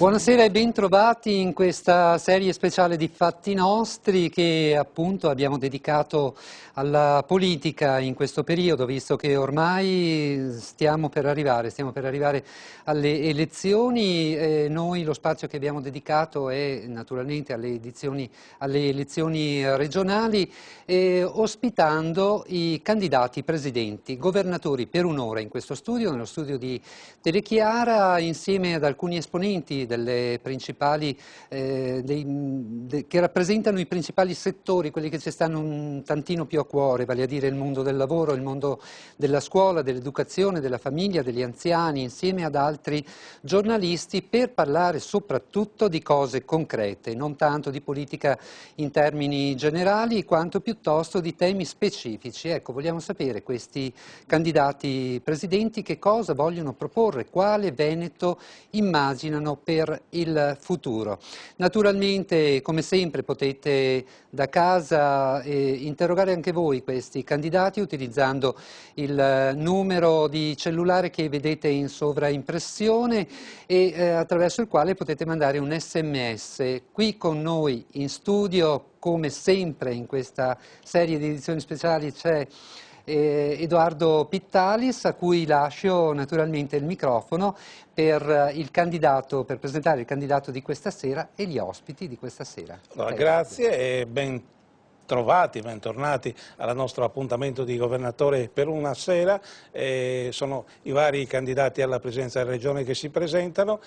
Buonasera e bentrovati in questa serie speciale di Fatti Nostri che appunto abbiamo dedicato alla politica in questo periodo, visto che ormai stiamo per arrivare alle elezioni. Noi lo spazio che abbiamo dedicato è naturalmente alle elezioni regionali, ospitando i candidati presidenti, governatori per un'ora in questo studio, nello studio di Telechiara, insieme ad alcuni esponenti delle principali, che rappresentano i principali settori, quelli che ci stanno un tantino più a cuore, vale a dire il mondo del lavoro, il mondo della scuola, dell'educazione, della famiglia, degli anziani, insieme ad altri giornalisti, per parlare soprattutto di cose concrete, non tanto di politica in termini generali, quanto piuttosto di temi specifici. Ecco, vogliamo sapere questi candidati presidenti che cosa vogliono proporre, quale Veneto immaginano per il futuro. Naturalmente, come sempre, potete da casa interrogare anche voi questi candidati utilizzando il numero di cellulare che vedete in sovraimpressione e attraverso il quale potete mandare un SMS. Qui con noi in studio, come sempre in questa serie di edizioni speciali, c'è Edoardo Pittalis, a cui lascio naturalmente il microfono per per presentare il candidato di questa sera e gli ospiti di questa sera. Allora, grazie e bentornati al nostro appuntamento di governatore per una sera. Sono i vari candidati alla presidenza della regione che si presentano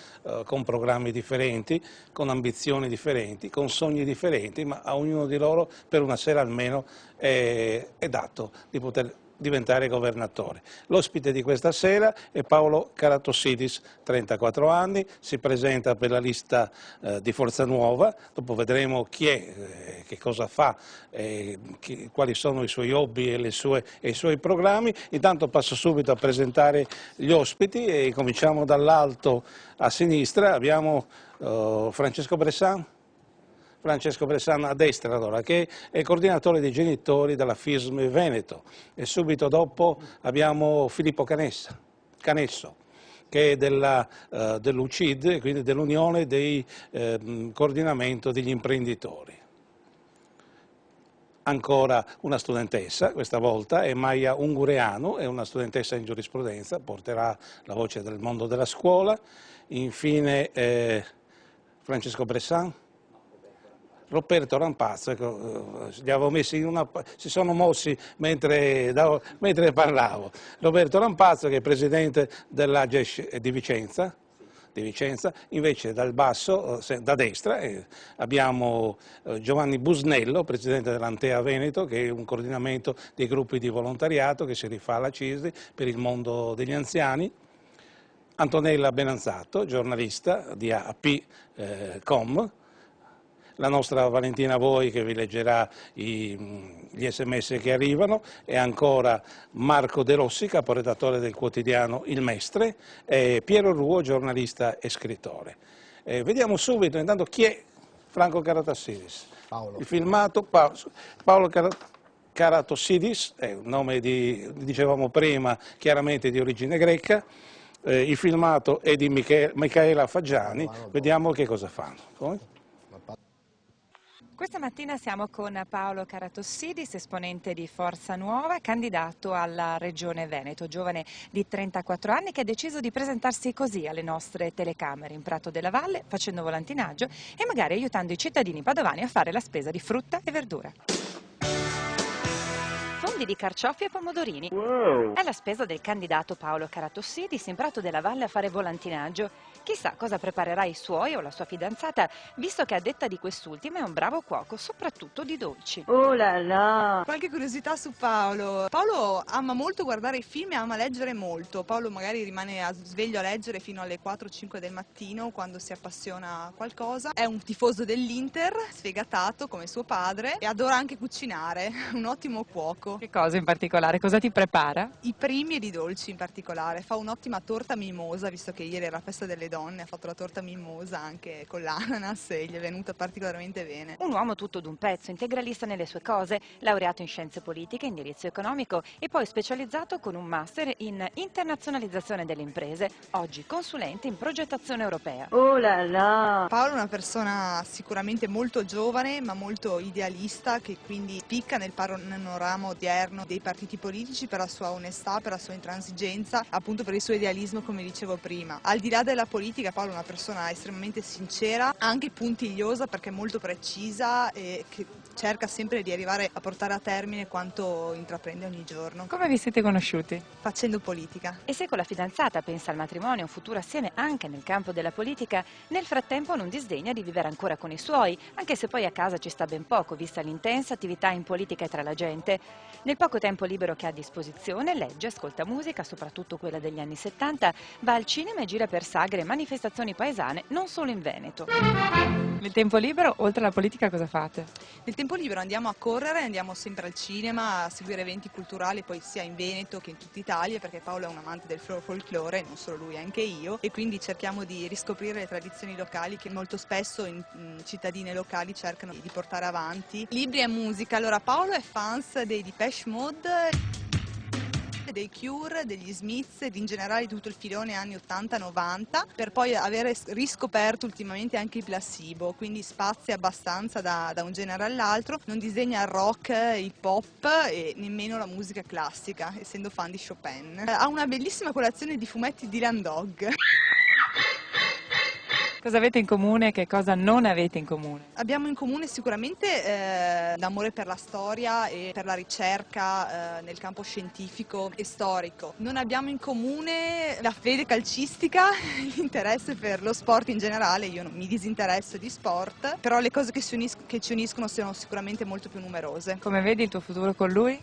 con programmi differenti, con ambizioni differenti, con sogni differenti, ma a ognuno di loro per una sera almeno è dato di poter diventare governatore. L'ospite di questa sera è Paolo Karatossidis, 34 anni, si presenta per la lista di Forza Nuova, dopo vedremo chi è, che cosa fa, quali sono i suoi hobby e i suoi programmi. Intanto passo subito a presentare gli ospiti e cominciamo dall'alto a sinistra. Abbiamo Francesco Bressan a destra, allora, che è coordinatore dei genitori della FISM Veneto, e subito dopo abbiamo Filippo Canesso, che è dell'UCID, quindi dell'Unione dei Coordinamento degli Imprenditori. Ancora una studentessa, questa volta è Maia Ungureanu, è una studentessa in giurisprudenza, porterà la voce del mondo della scuola. Infine Francesco Bressan. Roberto Rampazzo, ecco, li avevo messi si sono mossi mentre parlavo. Roberto Rampazzo, che è presidente dell'AGES di Vicenza, invece dal basso, da destra, abbiamo Giovanni Busnello, presidente dell'Antea Veneto, che è un coordinamento dei gruppi di volontariato che si rifà alla CISI per il mondo degli anziani. Antonella Benanzato, giornalista di AP.com, la nostra Valentina Voi, che vi leggerà gli SMS che arrivano, e ancora Marco De Rossi, caporedattore del quotidiano Il Mestre, e Piero Ruo, giornalista e scrittore. Vediamo subito intanto chi è Franco Karatossidis. Paolo. Il filmato Paolo Karatossidis, è un nome dicevamo prima, chiaramente di origine greca. Il filmato è di Michaela Faggiani. Vediamo che cosa fanno. Poi? Questa mattina siamo con Paolo Karatossidis, esponente di Forza Nuova, candidato alla Regione Veneto, giovane di 34 anni che ha deciso di presentarsi così alle nostre telecamere in Prato della Valle, facendo volantinaggio e magari aiutando i cittadini padovani a fare la spesa di frutta e verdura. Fondi di carciofi e pomodorini. Wow. È la spesa del candidato Paolo Karatossidis in Prato della Valle a fare volantinaggio. Chissà cosa preparerà i suoi o la sua fidanzata, visto che a detta di quest'ultima è un bravo cuoco, soprattutto di dolci. Oh là là! Qualche curiosità su Paolo. Paolo ama molto guardare i film e ama leggere molto. Paolo magari rimane sveglio a leggere fino alle 4-5 del mattino quando si appassiona a qualcosa. È un tifoso dell'Inter, sfegatato come suo padre, e adora anche cucinare, un ottimo cuoco. Che cosa in particolare? Cosa ti prepara? I primi e i dolci in particolare. Fa un'ottima torta mimosa, visto che ieri era la festa delle donne, ha fatto la torta mimosa anche con l'ananas e gli è venuta particolarmente bene. Un uomo tutto d'un pezzo, integralista nelle sue cose, laureato in scienze politiche, indirizzo economico e poi specializzato con un master in internazionalizzazione delle imprese, oggi consulente in progettazione europea. Oh là là! Paolo è una persona sicuramente molto giovane ma molto idealista, che quindi spicca nel panorama odierno dei partiti politici per la sua onestà, per la sua intransigenza, appunto per il suo idealismo, come dicevo prima. Al di là della politica, Paolo è una persona estremamente sincera, anche puntigliosa perché è molto precisa e che cerca sempre di arrivare a portare a termine quanto intraprende ogni giorno, Come vi siete conosciuti? facendo politica. E se con la fidanzata pensa al matrimonio e un futuro assieme anche nel campo della politica, nel frattempo non disdegna di vivere ancora con i suoi, anche se poi a casa ci sta ben poco, vista l'intensa attività in politica e tra la gente. Nel poco tempo libero che ha a disposizione, legge, ascolta musica, soprattutto quella degli anni 70, va al cinema e gira per sagre e manifestazioni paesane, non solo in Veneto. Nel tempo libero, oltre alla politica, cosa fate? Nel tempo libero andiamo a correre, andiamo sempre al cinema, a seguire eventi culturali, poi sia in Veneto che in tutta Italia, perché Paolo è un amante del folklore, non solo lui, anche io, e quindi cerchiamo di riscoprire le tradizioni locali che molto spesso in cittadine locali cercano di portare avanti. Libri e musica. Allora, Paolo è fans dei Depeche Mode, dei Cure, degli Smiths ed in generale di tutto il filone anni 80-90, per poi avere riscoperto ultimamente anche i Placebo, quindi spazia abbastanza da un genere all'altro, non disegna il rock, il pop e nemmeno la musica classica, essendo fan di Chopin. Ha una bellissima collezione di fumetti Dylan Dog. Cosa avete in comune e che cosa non avete in comune? Abbiamo in comune sicuramente l'amore per la storia e per la ricerca nel campo scientifico e storico. Non abbiamo in comune la fede calcistica, l'interesse per lo sport in generale, io non mi disinteresso di sport, però le cose che ci uniscono sono sicuramente molto più numerose. Come vedi il tuo futuro con lui?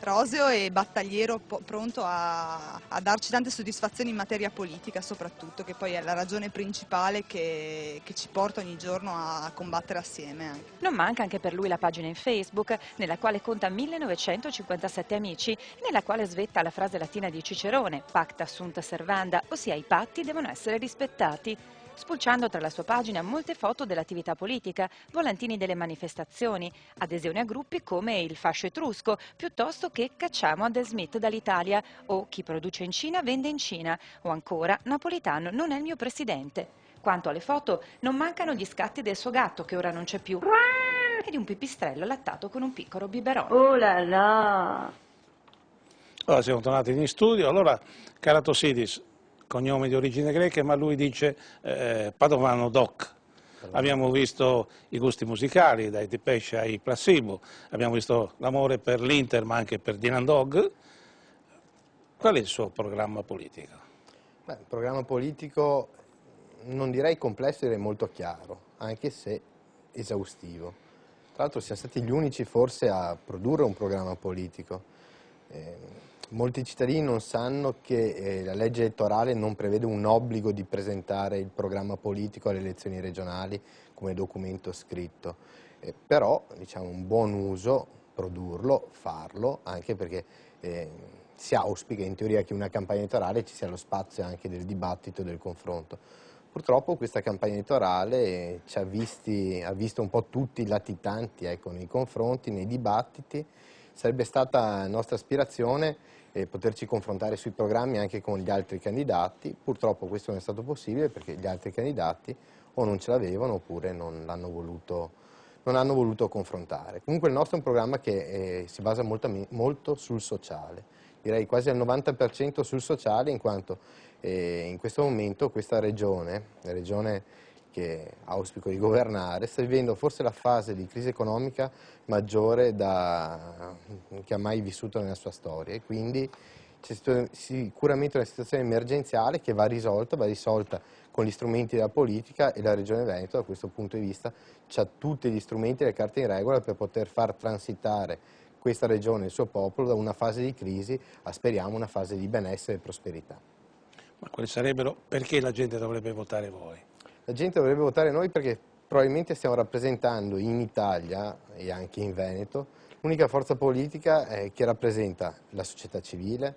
Roseo e battagliero, pronto a darci tante soddisfazioni in materia politica soprattutto, che poi è la ragione principale che ci porta ogni giorno a combattere assieme anche. Non manca anche per lui la pagina in Facebook, nella quale conta 1957 amici e nella quale svetta la frase latina di Cicerone, pacta sunt servanda, ossia i patti devono essere rispettati. Spulciando tra la sua pagina molte foto dell'attività politica, volantini delle manifestazioni, adesioni a gruppi come il Fascio Etrusco, piuttosto che Cacciamo Adam Smith dall'Italia, o Chi produce in Cina vende in Cina, o ancora Napolitano non è il mio presidente. Quanto alle foto, non mancano gli scatti del suo gatto, che ora non c'è più, e di un pipistrello allattato con un piccolo biberon. Oh là là! Allora siamo tornati in studio, allora Karatossidis, cognome di origine greca, ma lui dice Padovano Doc. Abbiamo visto i gusti musicali, dai Depeche ai Placebo, abbiamo visto l'amore per l'Inter ma anche per Dylan Dog. Qual è il suo programma politico? Beh, il programma politico non direi complesso, direi molto chiaro, anche se esaustivo. Tra l'altro siamo stati gli unici forse a produrre un programma politico. Molti cittadini non sanno che la legge elettorale non prevede un obbligo di presentare il programma politico alle elezioni regionali come documento scritto, però diciamo un buon uso produrlo, farlo, anche perché si auspica in teoria che in una campagna elettorale ci sia lo spazio anche del dibattito e del confronto. Purtroppo questa campagna elettorale ha visto un po' tutti latitanti, ecco, nei confronti, nei dibattiti. Sarebbe stata nostra aspirazione poterci confrontare sui programmi anche con gli altri candidati. Purtroppo questo non è stato possibile perché gli altri candidati o non ce l'avevano oppure non hanno voluto confrontare. Comunque il nostro è un programma che si basa molto sul sociale, direi quasi al 90% sul sociale, in quanto in questo momento questa regione, la regione che auspico di governare, sta vivendo forse la fase di crisi economica maggiore che ha mai vissuto nella sua storia, e quindi c'è sicuramente una situazione emergenziale che va risolta con gli strumenti della politica, e la Regione Veneto da questo punto di vista ha tutti gli strumenti e le carte in regola per poter far transitare questa regione e il suo popolo da una fase di crisi a, speriamo, una fase di benessere e prosperità. Ma quali sarebbero, perché la gente dovrebbe votare voi? La gente dovrebbe votare noi perché probabilmente stiamo rappresentando in Italia e anche in Veneto Unica forza politica che rappresenta la società civile.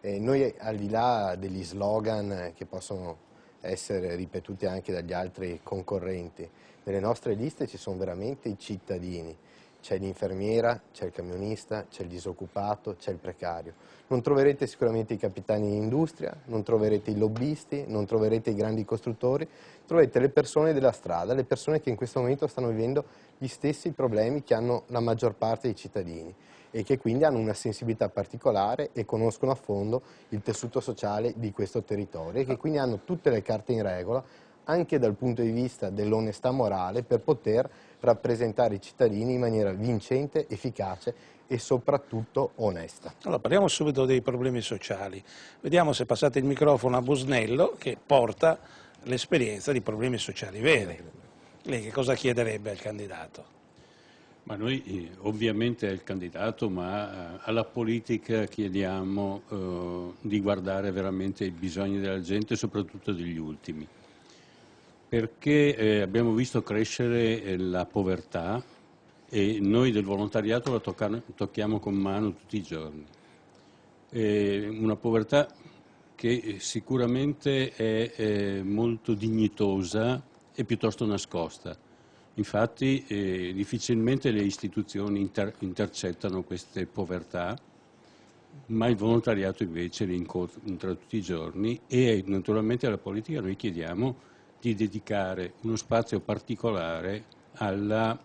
Noi, al di là degli slogan che possono essere ripetuti anche dagli altri concorrenti, nelle nostre liste ci sono veramente i cittadini. C'è l'infermiera, c'è il camionista, c'è il disoccupato, c'è il precario. Non troverete sicuramente i capitani di industria, non troverete i lobbisti, non troverete i grandi costruttori, troverete le persone della strada, le persone che in questo momento stanno vivendo gli stessi problemi che hanno la maggior parte dei cittadini e che quindi hanno una sensibilità particolare e conoscono a fondo il tessuto sociale di questo territorio e che quindi hanno tutte le carte in regola anche dal punto di vista dell'onestà morale per poter rappresentare i cittadini in maniera vincente, efficace e soprattutto onesta. Allora, parliamo subito dei problemi sociali. Vediamo se passate il microfono a Busnello che porta l'esperienza di problemi sociali veri. Lei che cosa chiederebbe al candidato? Ma noi ovviamente al candidato, ma alla politica chiediamo di guardare veramente i bisogni della gente, soprattutto degli ultimi. Perché abbiamo visto crescere la povertà e noi del volontariato la tocchiamo con mano tutti i giorni. Una povertà che sicuramente è molto dignitosa e piuttosto nascosta. Infatti difficilmente le istituzioni intercettano queste povertà, ma il volontariato invece le incontra tutti i giorni e naturalmente alla politica noi chiediamo di dedicare uno spazio particolare al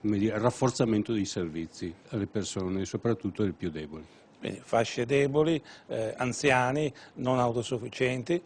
rafforzamento dei servizi alle persone, soprattutto le più deboli. Quindi fasce deboli, anziani, non autosufficienti,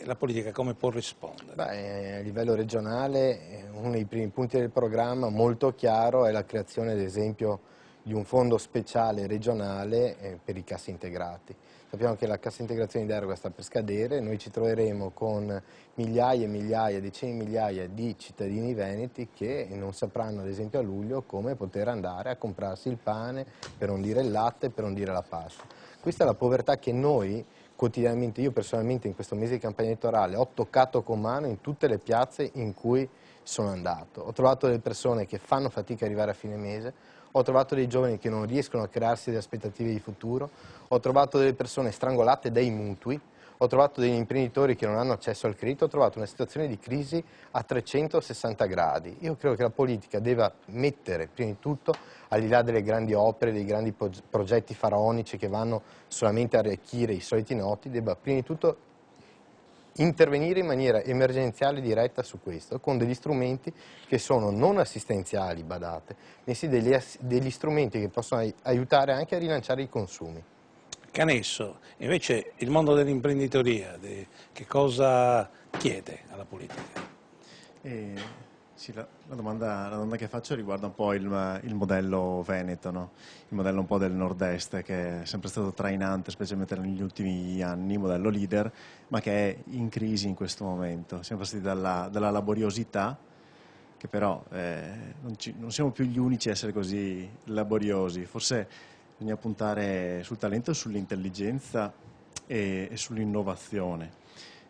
la politica come può rispondere? Beh, a livello regionale uno dei primi punti del programma molto chiaro è la creazione ad esempio di un fondo speciale regionale per i cassi integrati. Sappiamo che la cassa integrazione in deroga sta per scadere, noi ci troveremo con migliaia e migliaia, decine di migliaia di cittadini veneti che non sapranno ad esempio a luglio come poter andare a comprarsi il pane, per non dire il latte, per non dire la pasta. Questa è la povertà che noi quotidianamente, io personalmente in questo mese di campagna elettorale ho toccato con mano in tutte le piazze in cui sono andato. Ho trovato delle persone che fanno fatica ad arrivare a fine mese, ho trovato dei giovani che non riescono a crearsi delle aspettative di futuro, ho trovato delle persone strangolate dai mutui, ho trovato degli imprenditori che non hanno accesso al credito, ho trovato una situazione di crisi a 360 gradi. Io credo che la politica debba mettere, prima di tutto, al di là delle grandi opere, dei grandi progetti faraonici che vanno solamente a arricchire i soliti noti, debba prima di tutto intervenire in maniera emergenziale diretta su questo, con degli strumenti che sono non assistenziali, badate, bensì degli strumenti che possono aiutare anche a rilanciare i consumi. Canesso, invece il mondo dell'imprenditoria, che cosa chiede alla politica? Sì, la domanda che faccio riguarda un po' il modello veneto, no? Il modello un po' del nord-est che è sempre stato trainante, specialmente negli ultimi anni, modello leader, ma che è in crisi in questo momento. Siamo passati dalla laboriosità, che però non siamo più gli unici a essere così laboriosi, forse bisogna puntare sul talento, sull'intelligenza e sull'innovazione.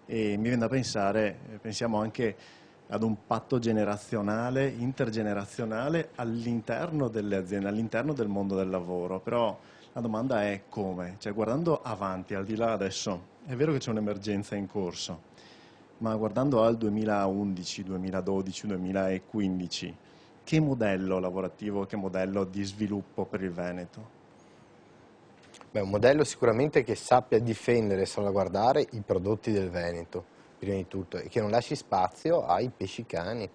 E mi viene da pensare, pensiamo anche ad un patto generazionale, intergenerazionale all'interno delle aziende, all'interno del mondo del lavoro, però la domanda è come? Cioè guardando avanti, al di là adesso, è vero che c'è un'emergenza in corso, ma guardando al 2011, 2012, 2015, che modello lavorativo, che modello di sviluppo per il Veneto? Beh, un modello sicuramente che sappia difendere e salvaguardare i prodotti del Veneto, prima di tutto, e che non lasci spazio ai pescicani.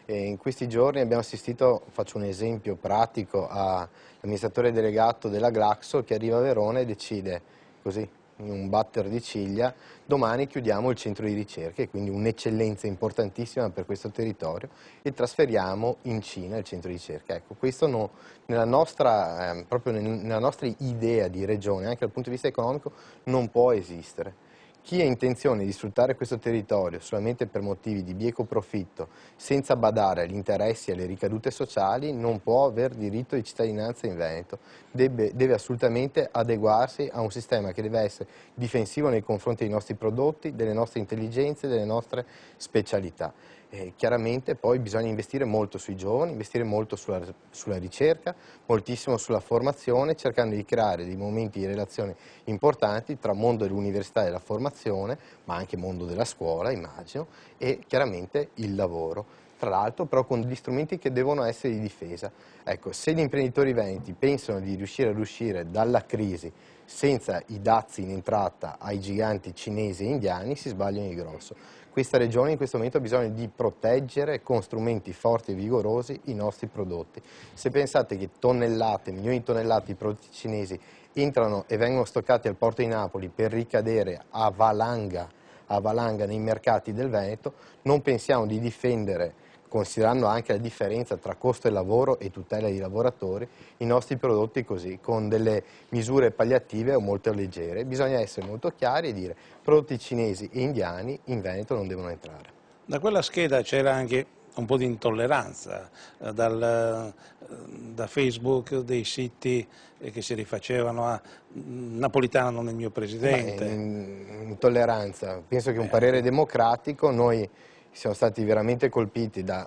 In questi giorni abbiamo assistito, faccio un esempio pratico, all'amministratore delegato della Glaxo che arriva a Verona e decide, così, in un batter di ciglia, domani chiudiamo il centro di ricerca, e quindi un'eccellenza importantissima per questo territorio, e trasferiamo in Cina il centro di ricerca. Ecco, questo proprio nella nostra idea di regione, anche dal punto di vista economico, non può esistere. Chi ha intenzione di sfruttare questo territorio solamente per motivi di bieco profitto, senza badare agli interessi e alle ricadute sociali, non può aver diritto di cittadinanza in Veneto. Deve assolutamente adeguarsi a un sistema che deve essere difensivo nei confronti dei nostri prodotti, delle nostre intelligenze, delle nostre specialità. Chiaramente poi bisogna investire molto sui giovani, investire molto sulla ricerca, moltissimo sulla formazione, cercando di creare dei momenti di relazione importanti tra mondo dell'università e della formazione, ma anche mondo della scuola, immagino, e chiaramente il lavoro. Tra l'altro però con gli strumenti che devono essere di difesa. Ecco, se gli imprenditori veneti pensano di riuscire ad uscire dalla crisi senza i dazi in entrata ai giganti cinesi e indiani, si sbagliano di grosso. Questa regione in questo momento ha bisogno di proteggere con strumenti forti e vigorosi i nostri prodotti. Se pensate che tonnellate, milioni di tonnellate di prodotti cinesi entrano e vengono stoccati al porto di Napoli per ricadere a valanga nei mercati del Veneto, non pensiamo di difendere, considerando anche la differenza tra costo del lavoro e tutela dei lavoratori, i nostri prodotti così, con delle misure palliative o molto leggere. Bisogna essere molto chiari e dire prodotti cinesi e indiani in Veneto non devono entrare. Da quella scheda c'era anche un po' di intolleranza da Facebook, dei siti che si rifacevano a Napolitano non è il mio presidente. Intolleranza, penso che un parere democratico, noi siamo stati veramente colpiti da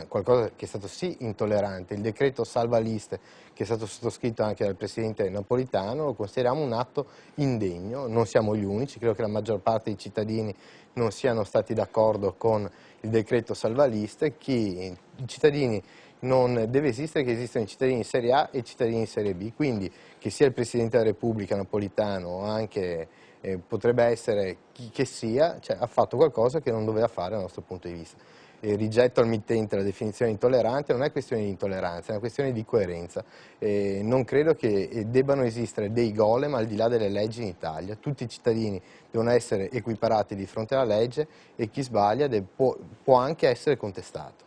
qualcosa che è stato sì intollerante, il decreto salva liste che è stato sottoscritto anche dal Presidente Napolitano, lo consideriamo un atto indegno, non siamo gli unici, credo che la maggior parte dei cittadini non siano stati d'accordo con il decreto salva liste, i cittadini non deve esistere, che esistono i cittadini di serie A e i cittadini di serie B, quindi che sia il Presidente della Repubblica Napolitano o anche potrebbe essere chi che sia, cioè, ha fatto qualcosa che non doveva fare dal nostro punto di vista. Rigetto al mittente la definizione intollerante, non è questione di intolleranza, è una questione di coerenza. Non credo che debbano esistere dei golem al di là delle leggi in Italia, tutti i cittadini devono essere equiparati di fronte alla legge e chi sbaglia può anche essere contestato.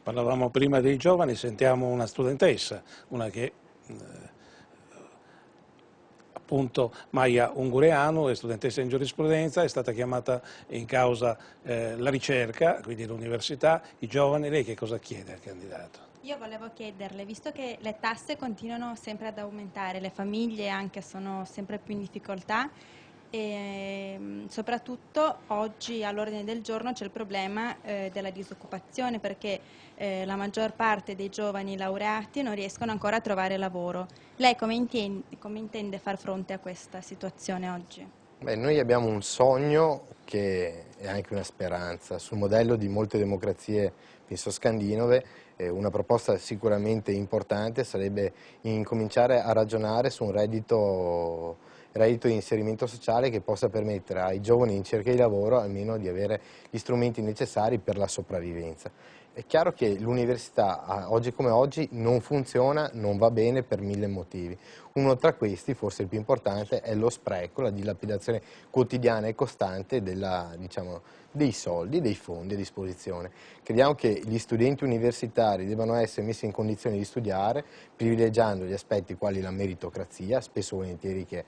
Parlavamo prima dei giovani, sentiamo una studentessa, una che appunto Maia Ungureanu, è studentessa in giurisprudenza, è stata chiamata in causa la ricerca, quindi l'università, i giovani. Lei che cosa chiede al candidato? Io volevo chiederle, visto che le tasse continuano sempre ad aumentare, le famiglie anche sono sempre più in difficoltà e soprattutto oggi all'ordine del giorno c'è il problema della disoccupazione perché la maggior parte dei giovani laureati non riescono ancora a trovare lavoro. Lei come intende far fronte a questa situazione oggi? Beh, noi abbiamo un sogno che è anche una speranza, sul modello di molte democrazie, penso scandinave, una proposta sicuramente importante sarebbe incominciare a ragionare su un reddito di inserimento sociale che possa permettere ai giovani in cerca di lavoro almeno di avere gli strumenti necessari per la sopravvivenza. È chiaro che l'università oggi come oggi non funziona, non va bene per mille motivi. Uno tra questi, forse il più importante, è lo spreco, la dilapidazione quotidiana e costante dei soldi, dei fondi a disposizione. Crediamo che gli studenti universitari debbano essere messi in condizione di studiare, privilegiando gli aspetti quali la meritocrazia, spesso e volentieri che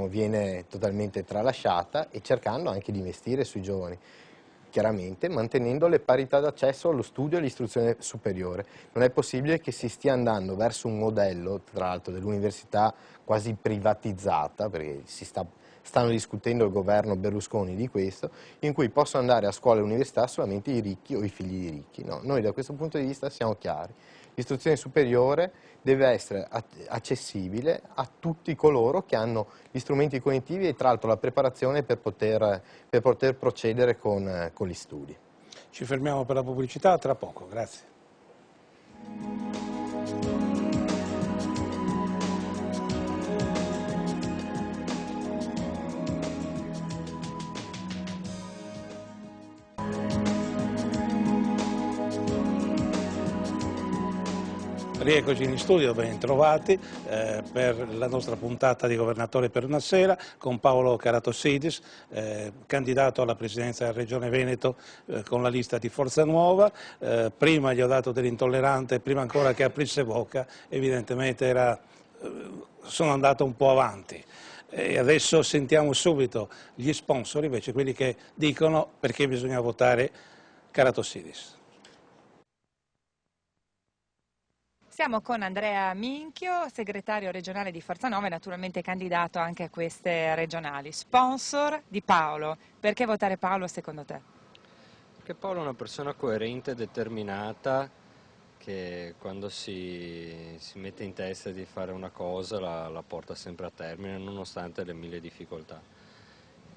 viene totalmente tralasciata, e cercando anche di investire sui giovani. Chiaramente mantenendo le parità d'accesso allo studio e all'istruzione superiore. Non è possibile che si stia andando verso un modello, tra l'altro, dell'università quasi privatizzata, perché stanno discutendo il governo Berlusconi di questo, in cui possono andare a scuola e università solamente i ricchi o i figli di ricchi. No, noi da questo punto di vista siamo chiari. L'istruzione superiore deve essere accessibile a tutti coloro che hanno gli strumenti cognitivi e tra l'altro la preparazione per poter procedere con gli studi. Ci fermiamo per la pubblicità, tra poco, grazie. Rieccoci in studio, ben trovati per la nostra puntata di Governatore per una sera con Paolo Karatossidis, candidato alla presidenza della Regione Veneto con la lista di Forza Nuova. Prima gli ho dato dell'intollerante, prima ancora che aprisse bocca, evidentemente sono andato un po' avanti. E adesso sentiamo subito gli sponsor, invece quelli che dicono perché bisogna votare Karatossidis. Siamo con Andrea Minchio, segretario regionale di Forza Nuova e naturalmente candidato anche a queste regionali. Sponsor di Paolo. Perché votare Paolo secondo te? Perché Paolo è una persona coerente, determinata, che quando si mette in testa di fare una cosa la porta sempre a termine, nonostante le mille difficoltà.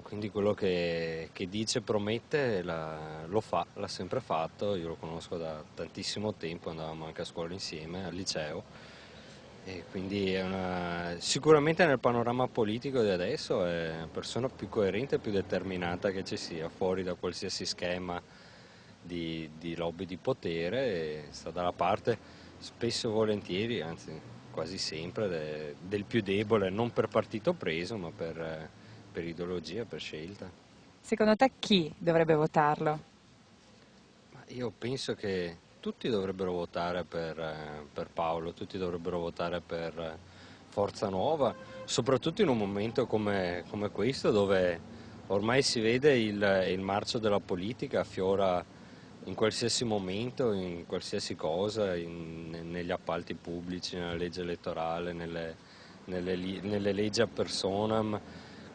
Quindi quello che dice, promette, lo fa, l'ha sempre fatto. Io lo conosco da tantissimo tempo, andavamo anche a scuola insieme, al liceo, e quindi sicuramente nel panorama politico di adesso è la persona più coerente e più determinata che ci sia, fuori da qualsiasi schema di lobby di potere, e sta dalla parte spesso e volentieri, anzi quasi sempre, del più debole, non per partito preso, ma per ideologia, per scelta. Secondo te chi dovrebbe votarlo? Ma io penso che tutti dovrebbero votare per Paolo, tutti dovrebbero votare per Forza Nuova, soprattutto in un momento come questo, dove ormai si vede il marcio della politica, affiora in qualsiasi momento, in qualsiasi cosa, negli appalti pubblici, nella legge elettorale, nelle leggi a personam.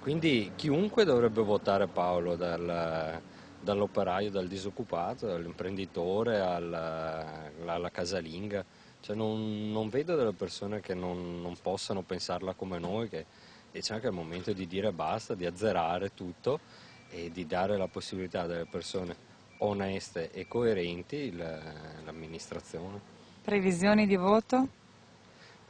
Quindi chiunque dovrebbe votare Paolo, dall'operaio, dal disoccupato, dall'imprenditore alla casalinga. Cioè non vedo delle persone che non possano pensarla come noi, e c'è anche il momento di dire basta, di azzerare tutto e di dare la possibilità a delle persone oneste e coerenti l'amministrazione. Previsioni di voto?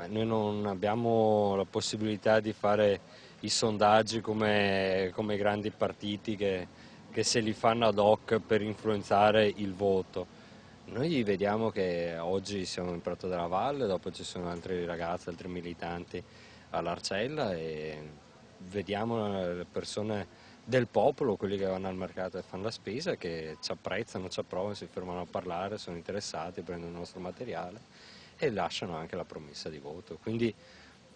Noi non abbiamo la possibilità di fare i sondaggi come i grandi partiti che se li fanno ad hoc per influenzare il voto. Noi vediamo che oggi siamo in Prato della Valle, dopo ci sono altri ragazzi, altri militanti all'Arcella, e vediamo le persone del popolo, quelli che vanno al mercato e fanno la spesa, che ci apprezzano, ci approvano, si fermano a parlare, sono interessati, prendono il nostro materiale e lasciano anche la promessa di voto. Quindi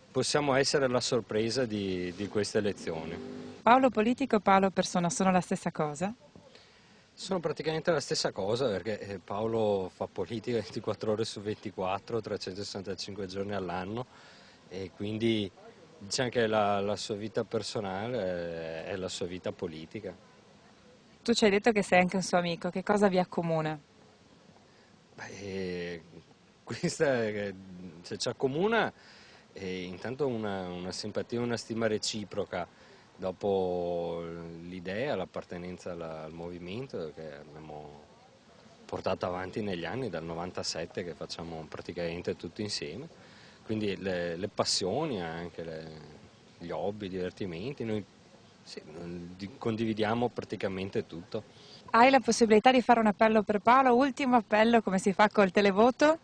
possiamo essere la sorpresa di queste elezioni. Paolo politico e Paolo persona sono la stessa cosa? Sono praticamente la stessa cosa, perché Paolo fa politica 24 ore su 24, 365 giorni all'anno, e quindi diciamo che la sua vita personale è la sua vita politica. Tu ci hai detto che sei anche un suo amico, che cosa vi accomuna? Se ci accomuna intanto una simpatia, una stima reciproca, dopo l'idea, l'appartenenza al movimento che abbiamo portato avanti negli anni, dal 97, che facciamo praticamente tutti insieme, quindi le passioni, anche gli hobby, i divertimenti, noi condividiamo praticamente tutto. Hai la possibilità di fare un appello per Paolo? Ultimo appello, come si fa col televoto?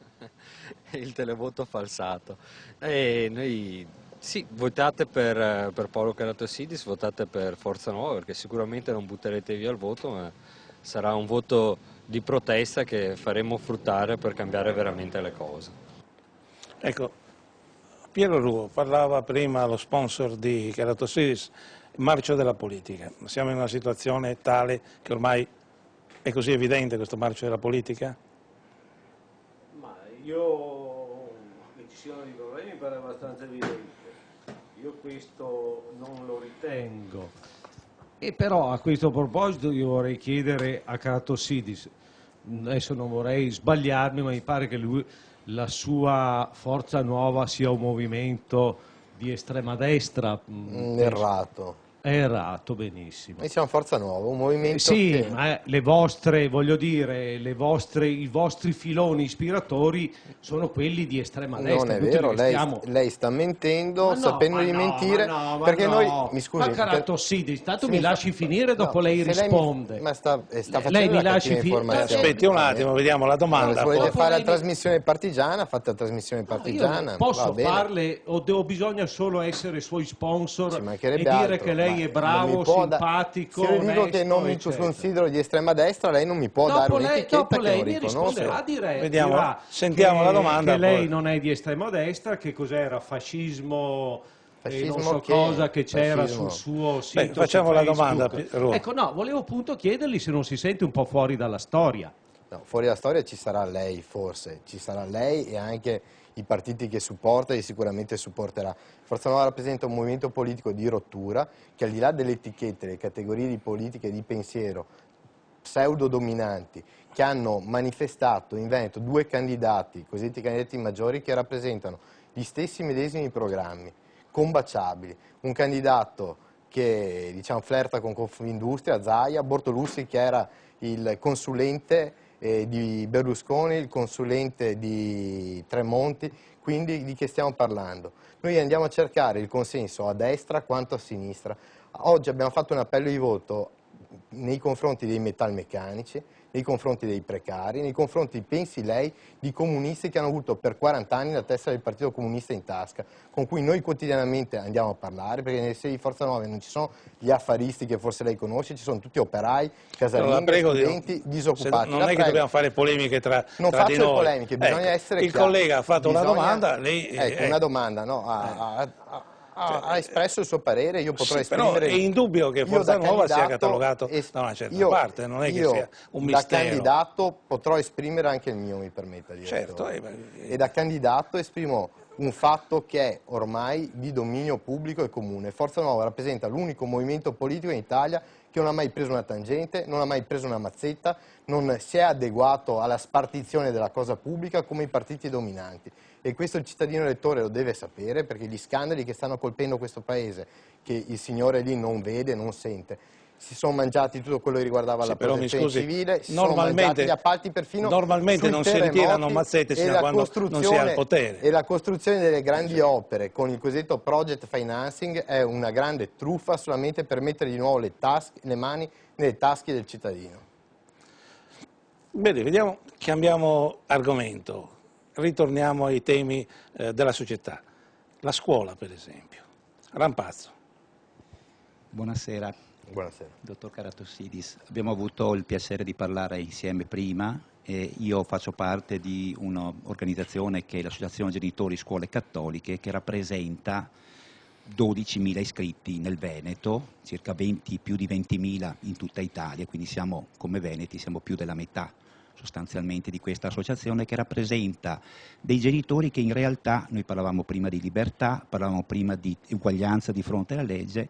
Il televoto falsato. Noi sì, votate per Paolo Caratossidis, votate per Forza Nuova, perché sicuramente non butterete via il voto, ma sarà un voto di protesta che faremo fruttare per cambiare veramente le cose. Ecco, Piero Ruo parlava prima, lo sponsor di Caratossidis, marcio della politica. Siamo in una situazione tale che ormai è così evidente questo marcio della politica? Ma io, che ci siano dei problemi, mi pare abbastanza evidente. Io questo non lo ritengo. E però a questo proposito io vorrei chiedere a Caratossidis, adesso non vorrei sbagliarmi, ma mi pare che la sua Forza Nuova sia un movimento di estrema destra. Errato. È errato, benissimo. Noi siamo Forza Nuova, un movimento sì, che... ma le vostre, voglio dire, i vostri filoni ispiratori sono quelli di estrema destra. Non è vero, lei sta mentendo, sapendo di mentire, perché noi, mi scusi... Ma Caratossidis, tanto mi lasci finire, dopo lei risponde. Ma sta facendo lei mi la lasci informazione. Aspetti un attimo, vediamo la domanda. Se volete fare la trasmissione partigiana, fate la trasmissione partigiana. Io posso farle, o bisogna solo essere suoi sponsor e dire altro, che lei è bravo, simpatico, se io dico onesto, che non mi considero di estrema destra, lei non mi può dare un'etichetta che non riconosco. Dirà sentiamo la domanda. Che lei non è di estrema destra, che cos'era, fascismo non so cosa che c'era sul suo sito. Facciamo la domanda. Ecco, no, volevo appunto chiedergli se non si sente un po' fuori dalla storia. No, fuori dalla storia ci sarà lei, forse, ci sarà lei e anche i partiti che supporta e sicuramente supporterà. Forza Nuova rappresenta un movimento politico di rottura che, al di là delle etichette, le categorie di politica e di pensiero pseudo-dominanti che hanno manifestato in Veneto 2 candidati, cosiddetti candidati maggiori, che rappresentano gli stessi medesimi programmi, combaciabili. Un candidato che diciamo flirta con Confindustria, Zaia, Bortolussi che era il consulente di Berlusconi, il consulente di Tremonti, quindi di che stiamo parlando? Noi andiamo a cercare il consenso a destra quanto a sinistra. Oggi abbiamo fatto un appello di voto nei confronti dei metalmeccanici, nei confronti dei precari, nei confronti, pensi lei, di comunisti che hanno avuto per 40 anni la testa del Partito Comunista in tasca, con cui noi quotidianamente andiamo a parlare, perché nelle sedi di Forza Nuova non ci sono gli affaristi che forse lei conosce, ci sono tutti operai, casalinghe, studenti, disoccupati. Non è che dobbiamo fare polemiche tra di noi. Non faccio le polemiche, bisogna essere il chiari. collega ha fatto una domanda, lei... Ecco, una domanda, no? Ha espresso il suo parere, io potrò esprimere... Però è indubbio che Forza Nuova sia catalogato da una certa parte, non è che sia un mistero. Da candidato potrò esprimere anche il mio, mi permetta di dire. Certo. E da candidato esprimo un fatto che è ormai di dominio pubblico e comune. Forza Nuova rappresenta l'unico movimento politico in Italia che non ha mai preso una tangente, non ha mai preso una mazzetta, non si è adeguato alla spartizione della cosa pubblica come i partiti dominanti. E questo il cittadino elettore lo deve sapere, perché gli scandali che stanno colpendo questo Paese, che il signore lì non vede, non sente, si sono mangiati tutto quello che riguardava la protezione civile, si sono mangiati gli appalti perfino normalmente non si ritirano mazzette sino a quando non si è al potere. E la costruzione delle grandi opere con il cosiddetto project financing è una grande truffa solamente per mettere di nuovo le mani nelle tasche del cittadino. Bene, vediamo, cambiamo argomento, ritorniamo ai temi della società. La scuola, per esempio. Rampazzo. Buonasera. Buonasera. Dottor Karatossidis, abbiamo avuto il piacere di parlare insieme prima e io faccio parte di un'organizzazione che è l'Associazione Genitori Scuole Cattoliche, che rappresenta 12.000 iscritti nel Veneto, circa più di 20.000 in tutta Italia, quindi siamo, come veneti, siamo più della metà sostanzialmente di questa associazione, che rappresenta dei genitori che in realtà, noi parlavamo prima di libertà, parlavamo prima di uguaglianza di fronte alla legge,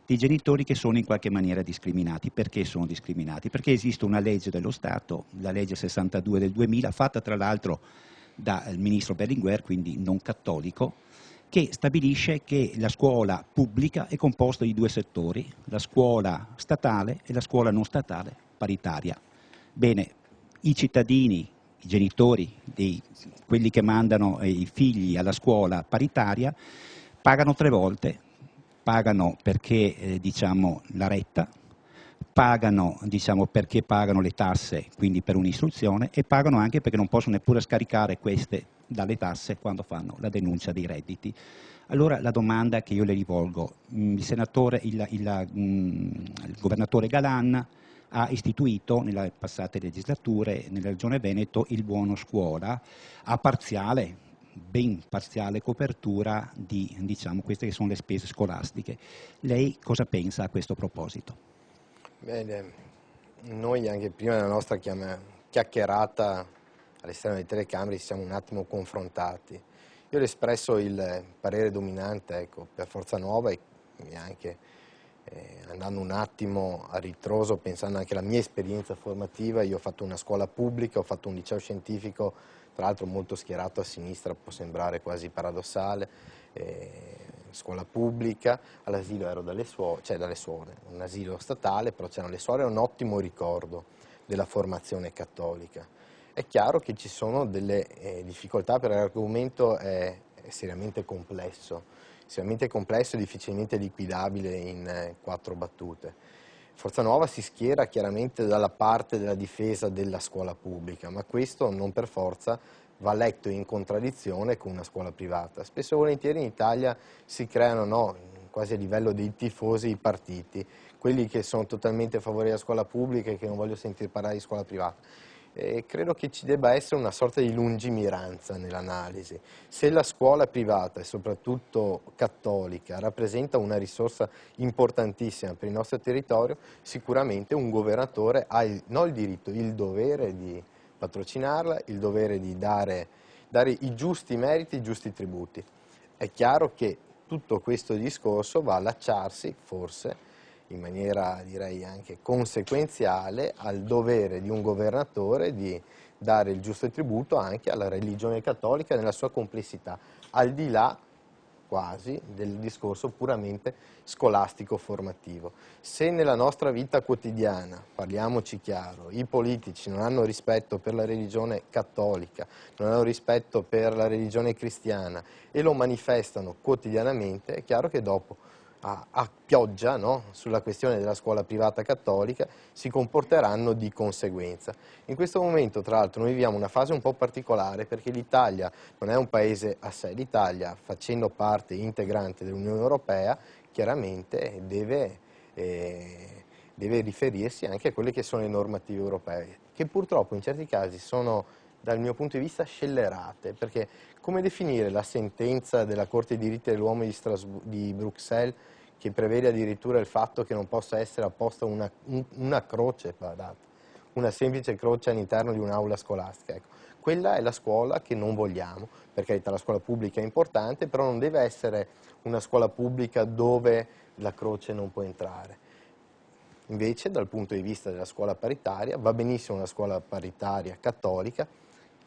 di genitori che sono in qualche maniera discriminati. Perché sono discriminati? Perché esiste una legge dello Stato, la legge 62 del 2000, fatta tra l'altro dal ministro Berlinguer, quindi non cattolico, che stabilisce che la scuola pubblica è composta di 2 settori, la scuola statale e la scuola non statale paritaria. Bene, i cittadini, i genitori, quelli che mandano i figli alla scuola paritaria, pagano 3 volte. Pagano perché diciamo la retta, pagano diciamo perché pagano le tasse, quindi per un'istruzione, e pagano anche perché non possono neppure scaricare queste dalle tasse quando fanno la denuncia dei redditi. Allora la domanda che io le rivolgo, il governatore Galan ha istituito nelle passate legislature nella Regione Veneto il buono scuola a ben parziale copertura di queste che sono le spese scolastiche. Lei cosa pensa a questo proposito? Bene, noi anche prima della nostra chiacchierata all'esterno delle telecamere ci siamo un attimo confrontati. Io ho espresso il parere dominante, ecco, per Forza Nuova e anche andando un attimo a ritroso, pensando anche alla mia esperienza formativa. Io ho fatto una scuola pubblica, ho fatto un liceo scientifico, tra l'altro molto schierato a sinistra, può sembrare quasi paradossale, scuola pubblica, all'asilo ero dalle suore, un asilo statale, però c'erano le suore, è un ottimo ricordo della formazione cattolica. È chiaro che ci sono delle difficoltà, perché l'argomento è seriamente complesso e difficilmente liquidabile in 4 battute. Forza Nuova si schiera chiaramente dalla parte della difesa della scuola pubblica, ma questo non per forza va letto in contraddizione con una scuola privata. Spesso e volentieri in Italia si creano, quasi a livello dei tifosi, i partiti, quelli che sono totalmente a favore della scuola pubblica e che non voglio sentire parlare di scuola privata. Credo che ci debba essere una sorta di lungimiranza nell'analisi. Se la scuola privata e soprattutto cattolica rappresenta una risorsa importantissima per il nostro territorio, sicuramente un governatore ha non il diritto, il dovere di patrocinarla, il dovere di dare i giusti meriti, i giusti tributi. È chiaro che tutto questo discorso va a allacciarsi forse in maniera direi anche conseguenziale al dovere di un governatore di dare il giusto tributo anche alla religione cattolica nella sua complessità, al di là quasi del discorso puramente scolastico formativo. Se nella nostra vita quotidiana, parliamoci chiaro, i politici non hanno rispetto per la religione cattolica, non hanno rispetto per la religione cristiana e lo manifestano quotidianamente, è chiaro che dopo a pioggia, no, sulla questione della scuola privata cattolica si comporteranno di conseguenza. In questo momento tra l'altro noi viviamo una fase un po' particolare perché l'Italia non è un paese a sé, l'Italia facendo parte integrante dell'Unione Europea chiaramente deve riferirsi anche a quelle che sono le normative europee, che purtroppo in certi casi sono dal mio punto di vista scellerate, perché come definire la sentenza della Corte dei diritti dell'uomo di Bruxelles che prevede addirittura il fatto che non possa essere apposta una croce, una semplice croce all'interno di un'aula scolastica? Ecco, quella è la scuola che non vogliamo, per carità la scuola pubblica è importante, però non deve essere una scuola pubblica dove la croce non può entrare. Invece dal punto di vista della scuola paritaria va benissimo una scuola paritaria cattolica,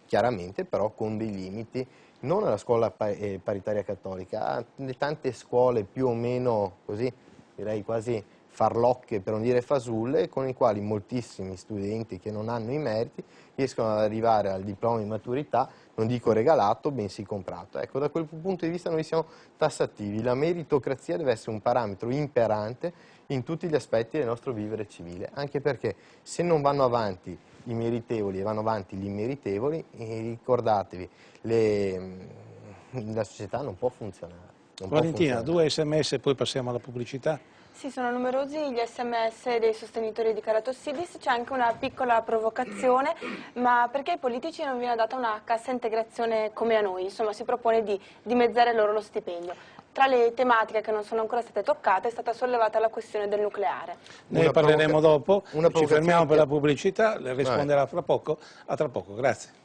chiaramente però con dei limiti, non alla scuola paritaria cattolica, a tante scuole più o meno così, direi quasi farlocche per non dire fasulle, con i quali moltissimi studenti che non hanno i meriti riescono ad arrivare al diploma di maturità, non dico regalato, bensì comprato. Ecco, da quel punto di vista noi siamo tassativi, la meritocrazia deve essere un parametro imperante in tutti gli aspetti del nostro vivere civile, anche perché se non vanno avanti i meritevoli e vanno avanti gli immeritevoli, ricordatevi, la società non può funzionare. Valentina, 2 sms e poi passiamo alla pubblicità. Sì, sono numerosi gli sms dei sostenitori di Caratossidis, c'è anche una piccola provocazione, ma perché ai politici non viene data una cassa integrazione come a noi? Insomma, si propone di dimezzare loro lo stipendio. Tra le tematiche che non sono ancora state toccate è stata sollevata la questione del nucleare. Ne parleremo dopo, ci fermiamo per la pubblicità, le risponderà fra poco. A tra poco, grazie.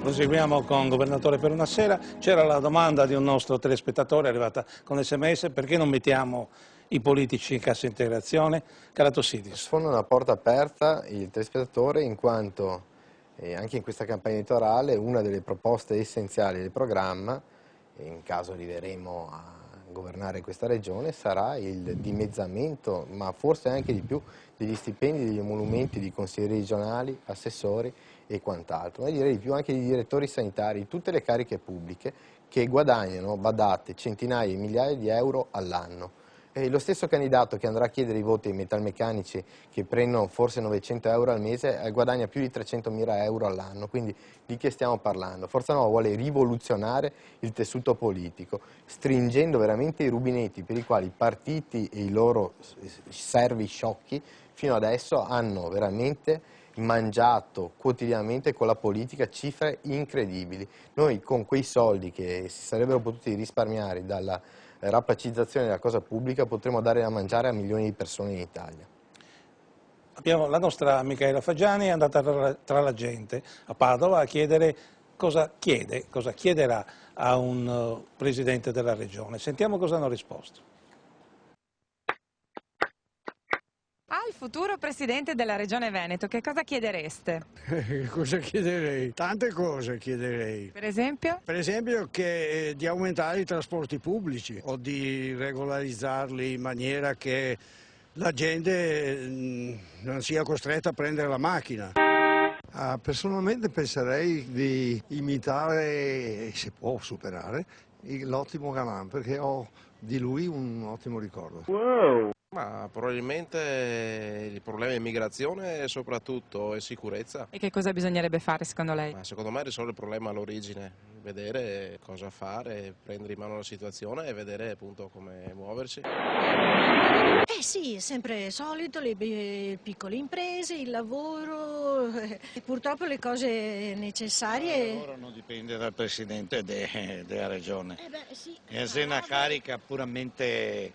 Proseguiamo con Governatore per una sera. C'era la domanda di un nostro telespettatore arrivata con sms: perché non mettiamo i politici in cassa integrazione? Caratossidis. Sfonda una porta aperta il telespettatore in quanto anche in questa campagna elettorale una delle proposte essenziali del programma, in caso arriveremo a governare questa regione, sarà il dimezzamento, ma forse anche di più, degli stipendi degli emolumenti di consiglieri regionali, assessori e quant'altro, ma direi di più anche di direttori sanitari, tutte le cariche pubbliche che guadagnano, badate, centinaia di migliaia di euro all'anno. Lo stesso candidato che andrà a chiedere i voti ai metalmeccanici che prendono forse 900 euro al mese guadagna più di 300.000 euro all'anno, quindi di che stiamo parlando? Forza Nuova vuole rivoluzionare il tessuto politico, stringendo veramente i rubinetti per i quali i partiti e i loro servi sciocchi fino adesso hanno veramente mangiato quotidianamente con la politica cifre incredibili. Noi con quei soldi che si sarebbero potuti risparmiare dalla rapacizzazione della cosa pubblica potremo dare da mangiare a milioni di persone in Italia. Abbiamo la nostra Michaela Fagiani, è andata tra la gente a Padova a chiedere cosa chiederà a un presidente della regione. Sentiamo cosa hanno risposto. Al futuro presidente della regione Veneto, che cosa chiedereste? Cosa chiederei? Tante cose chiederei. Per esempio? Per esempio di aumentare i trasporti pubblici o di regolarizzarli in maniera che la gente non sia costretta a prendere la macchina. Personalmente penserei di imitare, se può superare, l'ottimo Galan, perché ho di lui un ottimo ricordo. Wow. Ma probabilmente il problema è immigrazione e soprattutto è sicurezza. E che cosa bisognerebbe fare secondo lei? Ma secondo me risolve il problema all'origine, vedere cosa fare, prendere in mano la situazione e vedere appunto come muoversi. Sì, sempre solito, le piccole imprese, il lavoro, purtroppo le cose necessarie. Il lavoro non dipende dal Presidente della Regione, Sì, è una carica puramente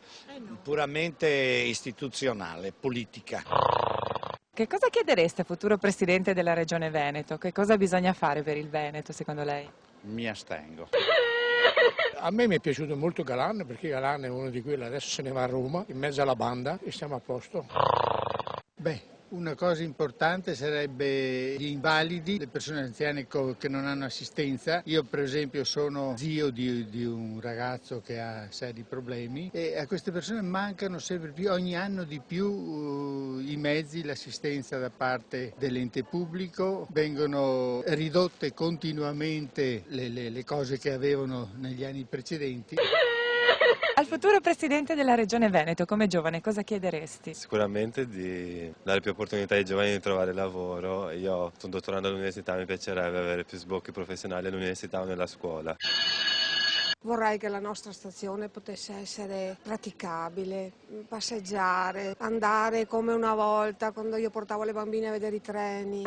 istituzionale, politica. Che cosa chiedereste al futuro Presidente della Regione Veneto? Che cosa bisogna fare per il Veneto, secondo lei? Mi astengo. A me mi è piaciuto molto Galan, perché Galan è uno di quelli, adesso se ne va a Roma, in mezzo alla banda, e stiamo a posto. Beh, una cosa importante sarebbe gli invalidi, le persone anziane che non hanno assistenza. Io per esempio sono zio di un ragazzo che ha seri problemi e a queste persone mancano sempre più, ogni anno di più, i mezzi, l'assistenza da parte dell'ente pubblico, vengono ridotte continuamente le cose che avevano negli anni precedenti. Al futuro Presidente della Regione Veneto, come giovane, cosa chiederesti? Sicuramente di dare più opportunità ai giovani di trovare lavoro. Io sto dottorando all'università, mi piacerebbe avere più sbocchi professionali all'università o nella scuola. Vorrei che la nostra stazione potesse essere praticabile, passeggiare, andare come una volta quando io portavo le bambine a vedere i treni.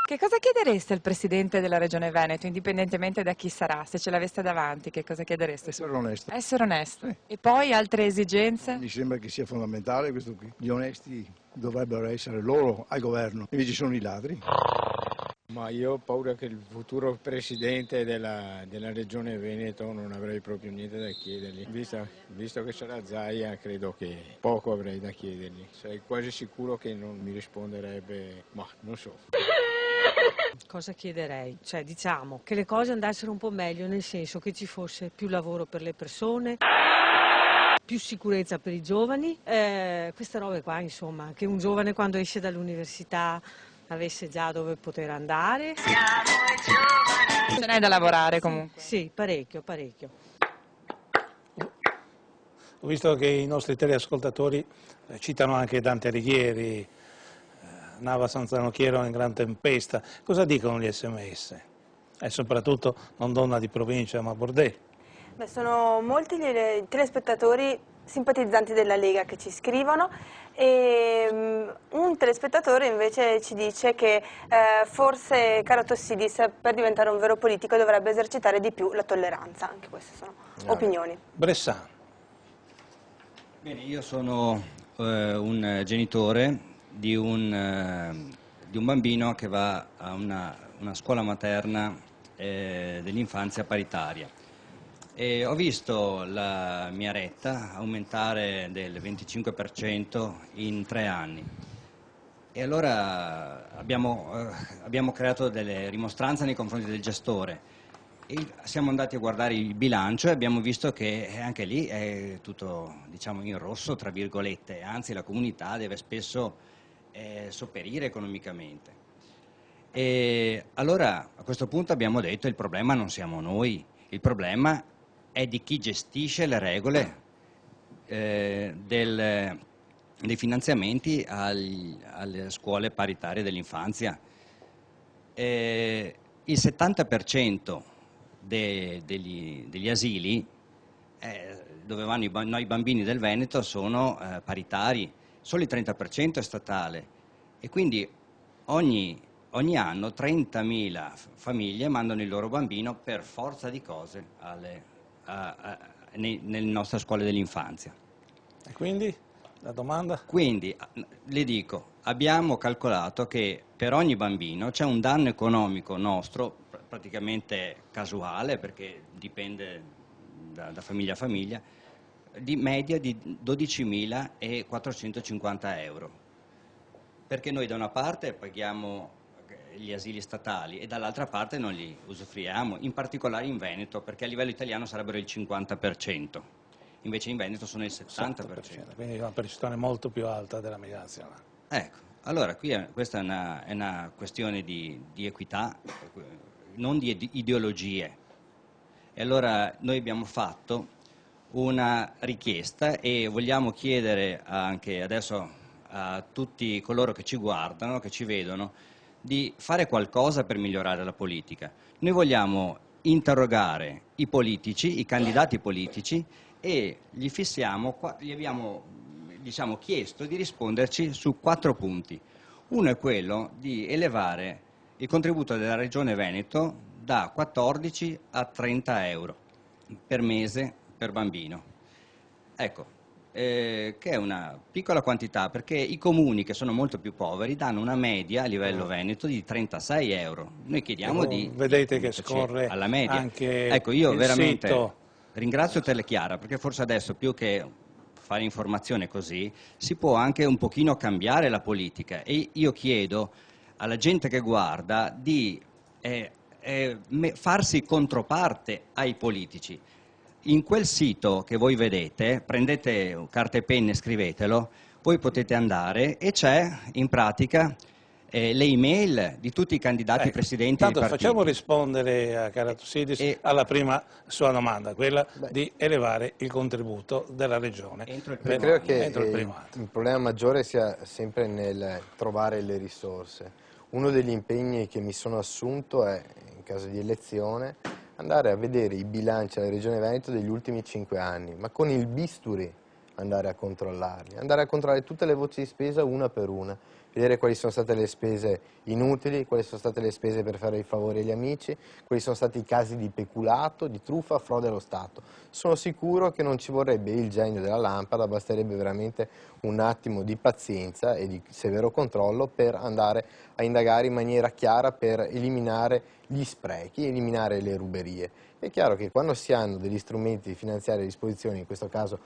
Che cosa chiedereste al Presidente della Regione Veneto, indipendentemente da chi sarà? Se ce l'aveste davanti, che cosa chiedereste? Essere onesto. Essere onesto. E poi altre esigenze? Mi sembra che sia fondamentale questo qui. Gli onesti dovrebbero essere loro al governo, invece sono i ladri. Ma io ho paura che il futuro Presidente della Regione Veneto non avrei proprio niente da chiedergli. Visto che sarà Zaia, credo che poco avrei da chiedergli. Sarei quasi sicuro che non mi risponderebbe, ma non so. Cosa chiederei? Cioè, diciamo che le cose andassero un po' meglio, nel senso che ci fosse più lavoro per le persone, più sicurezza per i giovani, queste robe qua, insomma, che un giovane quando esce dall'università avesse già dove poter andare. Ce n'è da lavorare comunque. Sì, parecchio, parecchio. Ho visto che i nostri teleascoltatori citano anche Dante Alighieri, Nava senza nocchiero in gran tempesta. Cosa dicono gli SMS? E soprattutto non donna di provincia ma bordè. Beh, sono molti gli telespettatori simpatizzanti della Lega che ci scrivono e un telespettatore invece ci dice che forse Caro Tossidis per diventare un vero politico dovrebbe esercitare di più la tolleranza. Anche queste sono opinioni. Bressano. Bene, io sono un genitore di un bambino che va a una scuola materna dell'infanzia paritaria e ho visto la mia retta aumentare del 25% in 3 anni e allora abbiamo creato delle rimostranze nei confronti del gestore e siamo andati a guardare il bilancio e abbiamo visto che anche lì è tutto, diciamo, in rosso, tra virgolette, anzi la comunità deve spesso sopperire economicamente. E allora a questo punto abbiamo detto il problema non siamo noi, il problema è di chi gestisce le regole dei finanziamenti alle scuole paritarie dell'infanzia. Il 70% degli asili dove vanno i bambini del Veneto sono paritari, solo il 30% è statale e quindi ogni anno 30.000 famiglie mandano il loro bambino per forza di cose nelle nostre scuole dell'infanzia. E quindi la domanda? Quindi le dico, abbiamo calcolato che per ogni bambino c'è un danno economico nostro, praticamente casuale perché dipende da famiglia a famiglia, di media di 12.450 euro, perché noi da una parte paghiamo gli asili statali e dall'altra parte non li usufruiamo, in particolare in Veneto, perché a livello italiano sarebbero il 50%, invece in Veneto sono il 70%. Quindi una percentuale molto più alta della media nazionale. Ecco, allora questa è una questione di equità, non di ideologie. E allora noi abbiamo fatto una richiesta e vogliamo chiedere anche adesso a tutti coloro che ci guardano, che ci vedono, di fare qualcosa per migliorare la politica. Noi vogliamo interrogare i politici, i candidati politici e gli diciamo, chiesto di risponderci su 4 punti. Uno è quello di elevare il contributo della Regione Veneto da 14 a 30 euro per mese per bambino. Ecco, che è una piccola quantità, perché i comuni che sono molto più poveri danno una media a livello veneto di 36 euro. Noi chiediamo di vedete che scorre alla media. anche ecco, io il veramente sito. ringrazio Telechiara, perché forse adesso più che fare informazione così si può anche un pochino cambiare la politica, e io chiedo alla gente che guarda di farsi controparte ai politici. In quel sito che voi vedete, prendete carta e penna e scrivetelo, voi potete andare e c'è in pratica le email di tutti i candidati presidenti dei Tanto partiti. facciamo rispondere a Karatossidis alla prima sua domanda, quella di elevare il contributo della Regione. Credo che entro il primo anno. il problema maggiore sia sempre nel trovare le risorse. Uno degli impegni che mi sono assunto è, in caso di elezione, andare a vedere i bilanci della Regione Veneto degli ultimi 5 anni, ma con il bisturi andare a controllarli, andare a controllare tutte le voci di spesa una per una, vedere quali sono state le spese inutili, quali sono state le spese per fare i favori agli amici, quali sono stati i casi di peculato, di truffa, frode allo Stato. Sono sicuro che non ci vorrebbe il genio della lampada, basterebbe veramente un attimo di pazienza e di severo controllo per andare a indagare in maniera chiara per eliminare gli sprechi, eliminare le ruberie. È chiaro che quando si hanno degli strumenti finanziari a disposizione, in questo caso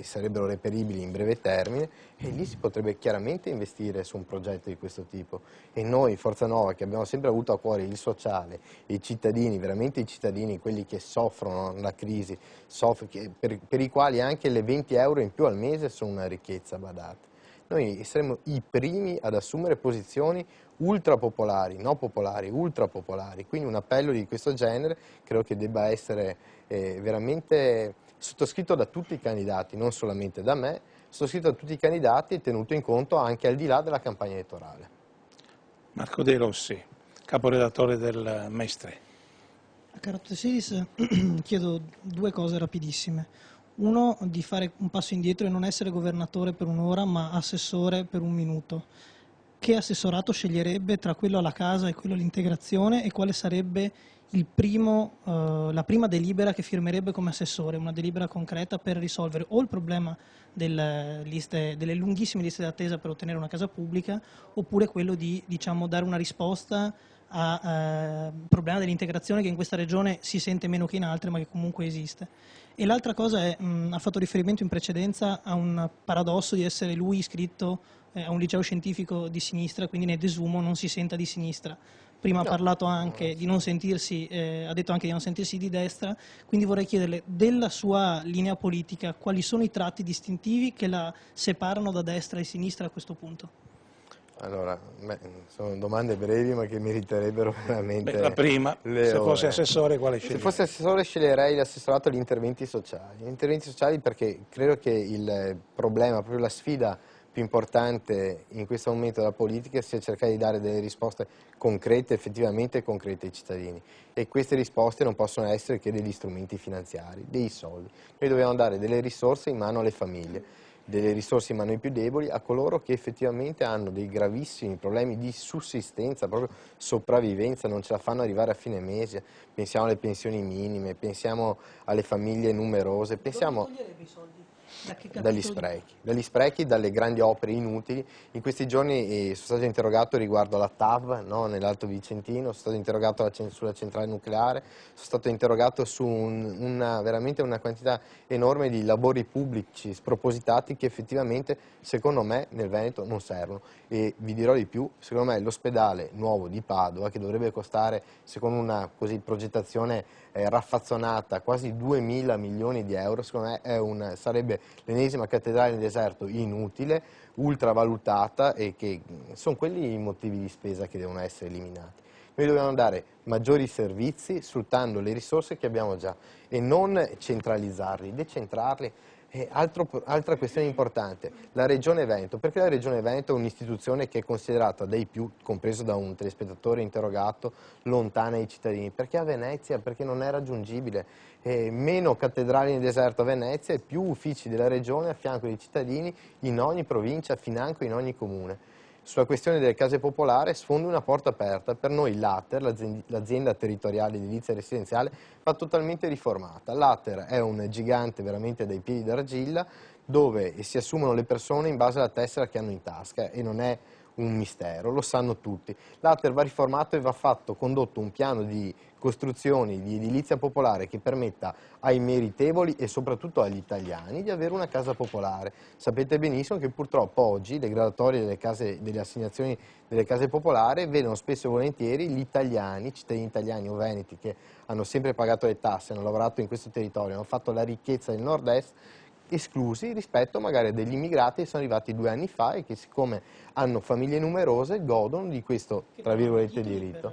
sarebbero reperibili in breve termine, e lì si potrebbe chiaramente investire su un progetto di questo tipo. E noi, Forza Nuova, che abbiamo sempre avuto a cuore il sociale, i cittadini, veramente i cittadini, quelli che soffrono la crisi, per i quali anche le 20 euro in più al mese sono una ricchezza, badate. Noi saremo i primi ad assumere posizioni ultrapopolari, no popolari, ultrapopolari, quindi un appello di questo genere credo che debba essere veramente sottoscritto da tutti i candidati, non solamente da me, sottoscritto da tutti i candidati e tenuto in conto anche al di là della campagna elettorale. Marco De Rossi, caporedattore del Maestre. A Karatossidis chiedo 2 cose rapidissime. Uno, di fare un passo indietro e non essere governatore per un'ora, ma assessore per 1 minuto. Che assessorato sceglierebbe tra quello alla casa e quello all'integrazione, e quale sarebbe la prima delibera che firmerebbe come assessore, una delibera concreta per risolvere o il problema delle lunghissime liste d'attesa per ottenere una casa pubblica, oppure quello di, diciamo, dare una risposta al problema dell'integrazione, che in questa regione si sente meno che in altre, ma che comunque esiste. E l'altra cosa è, ha fatto riferimento in precedenza a un paradosso di essere lui iscritto a un liceo scientifico di sinistra, quindi ne desumo non si senta di sinistra. Prima ha parlato anche di non sentirsi, ha detto anche di non sentirsi di destra, quindi vorrei chiederle della sua linea politica quali sono i tratti distintivi che la separano da destra e sinistra a questo punto. Allora, sono domande brevi ma che meriterebbero veramente la prima, se fosse assessore quale sceglierei? Se fosse assessore sceglierei l'assessorato agli interventi sociali. Gli interventi sociali perché credo che il problema, proprio la sfida più importante in questo momento della politica sia cercare di dare delle risposte concrete, effettivamente concrete ai cittadini, e queste risposte non possono essere che degli strumenti finanziari, dei soldi. Noi dobbiamo dare delle risorse in mano alle famiglie, delle risorse in mano ai più deboli, a coloro che effettivamente hanno dei gravissimi problemi di sussistenza, proprio sopravvivenza, non ce la fanno arrivare a fine mese. Pensiamo alle pensioni minime, pensiamo alle famiglie numerose, pensiamo dagli sprechi, dalle grandi opere inutili. In questi giorni sono stato interrogato riguardo alla TAV, no, nell'Alto Vicentino, sono stato interrogato sulla centrale nucleare, sono stato interrogato su veramente una quantità enorme di lavori pubblici spropositati che effettivamente secondo me nel Veneto non servono. E vi dirò di più, secondo me l'ospedale nuovo di Padova, che dovrebbe costare secondo una progettazione raffazzonata quasi 2.000 milioni di euro, secondo me sarebbe l'ennesima cattedrale nel deserto inutile, ultravalutata, e che sono quelli i motivi di spesa che devono essere eliminati. Noi dobbiamo dare maggiori servizi sfruttando le risorse che abbiamo già e non centralizzarli, decentrarli. Altra questione importante, la Regione Veneto. Perché la Regione Veneto è un'istituzione che è considerata dai più, compreso da un telespettatore interrogato, lontana ai cittadini? Perché a Venezia? Perché non è raggiungibile. Meno cattedrali nel deserto a Venezia e più uffici della Regione a fianco dei cittadini in ogni provincia, financo in ogni comune. Sulla questione delle case popolari sfondi una porta aperta. Per noi l'ATER, l'azienda territoriale edilizia residenziale, va totalmente riformata. L'ATER è un gigante veramente dai piedi d'argilla dove si assumono le persone in base alla tessera che hanno in tasca e non è un mistero, lo sanno tutti. L'ATER va riformato e va condotto un piano di costruzioni di edilizia popolare che permetta ai meritevoli e soprattutto agli italiani di avere una casa popolare. Sapete benissimo che purtroppo oggi le graduatorie delle assegnazioni delle case popolari vedono spesso e volentieri gli italiani, cittadini italiani o veneti che hanno sempre pagato le tasse, hanno lavorato in questo territorio, hanno fatto la ricchezza del nord-est, esclusi rispetto magari a degli immigrati che sono arrivati 2 anni fa e che siccome hanno famiglie numerose godono di questo, tra virgolette, diritto.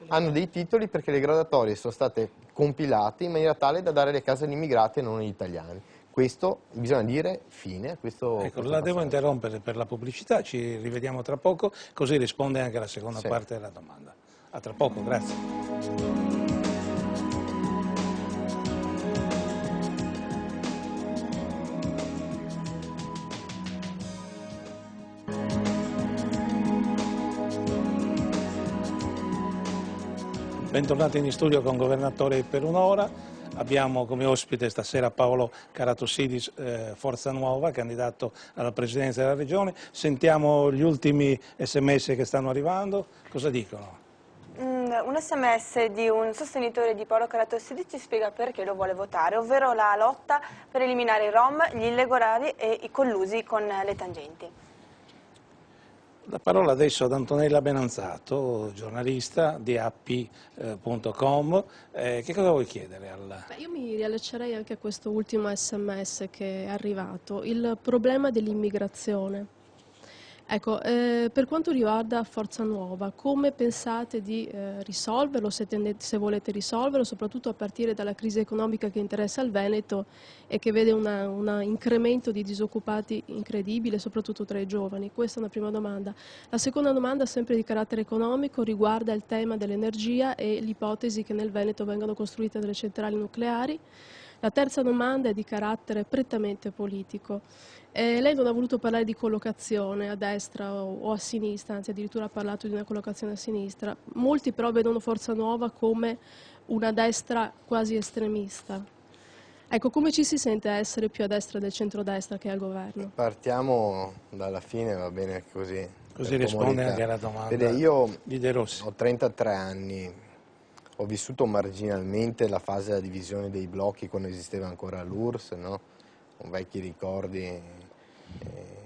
Hanno dei titoli perché le graduatorie sono state compilate in maniera tale da dare le case agli immigrati e non agli italiani. Questo bisogna dire fine a questo. Ecco, la devo interrompere per la pubblicità, ci rivediamo tra poco, così risponde anche alla seconda parte della domanda. A tra poco, grazie. Bentornati in studio con Governatore per un'ora. Abbiamo come ospite stasera Paolo Karatossidis, Forza Nuova, candidato alla Presidenza della Regione. Sentiamo gli ultimi sms che stanno arrivando. Cosa dicono? Un sms di un sostenitore di Paolo Karatossidis ci spiega perché lo vuole votare, ovvero la lotta per eliminare i Rom, gli irregolari e i collusi con le tangenti. La parola adesso ad Antonella Benanzato, giornalista di AP.com. Che cosa vuoi chiedere? Io mi riallaccerei anche a questo ultimo sms che è arrivato, il problema dell'immigrazione. Ecco, per quanto riguarda Forza Nuova, come pensate di risolverlo, se volete risolverlo, soprattutto a partire dalla crisi economica che interessa il Veneto e che vede un incremento di disoccupati incredibile, soprattutto tra i giovani? Questa è una prima domanda. La seconda domanda, sempre di carattere economico, riguarda il tema dell'energia e l'ipotesi che nel Veneto vengano costruite delle centrali nucleari. La terza domanda è di carattere prettamente politico. Lei non ha voluto parlare di collocazione a destra o a sinistra, anzi addirittura ha parlato di una collocazione a sinistra. Molti però vedono Forza Nuova come una destra quasi estremista. Ecco, come ci si sente a essere più a destra del centrodestra che al governo? Partiamo dalla fine, va bene così. Così risponde anche alla domanda. Vede, io di De Rossi. Ho 33 anni, ho vissuto marginalmente la fase della divisione dei blocchi quando esisteva ancora l'URSS, no? Ho vecchi ricordi,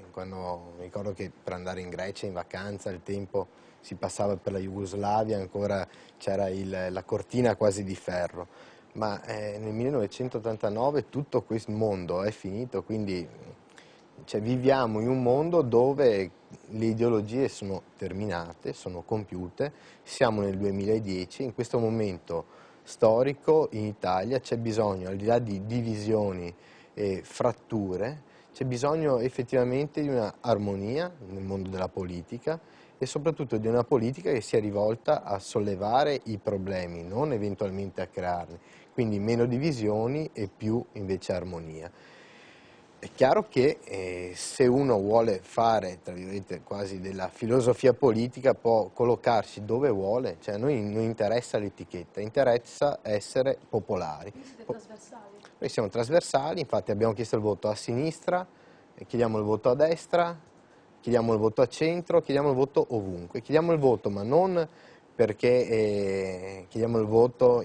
quando mi ricordo che per andare in Grecia in vacanza il tempo si passava per la Jugoslavia, ancora c'era la cortina quasi di ferro, ma nel 1989 tutto questo mondo è finito, quindi viviamo in un mondo dove le ideologie sono terminate, sono compiute, siamo nel 2010, in questo momento storico in Italia c'è bisogno, al di là di divisioni e fratture, c'è bisogno effettivamente di una armonia nel mondo della politica e soprattutto di una politica che sia rivolta a sollevare i problemi, non eventualmente a crearli, quindi meno divisioni e più invece armonia. È chiaro che se uno vuole fare, tra virgolette, quasi della filosofia politica può collocarsi dove vuole, cioè a noi non interessa l'etichetta, interessa essere popolari. Siete trasversali? Noi siamo trasversali, infatti abbiamo chiesto il voto a sinistra, chiediamo il voto a destra, chiediamo il voto a centro, chiediamo il voto ovunque. Chiediamo il voto ma non perché chiediamo il voto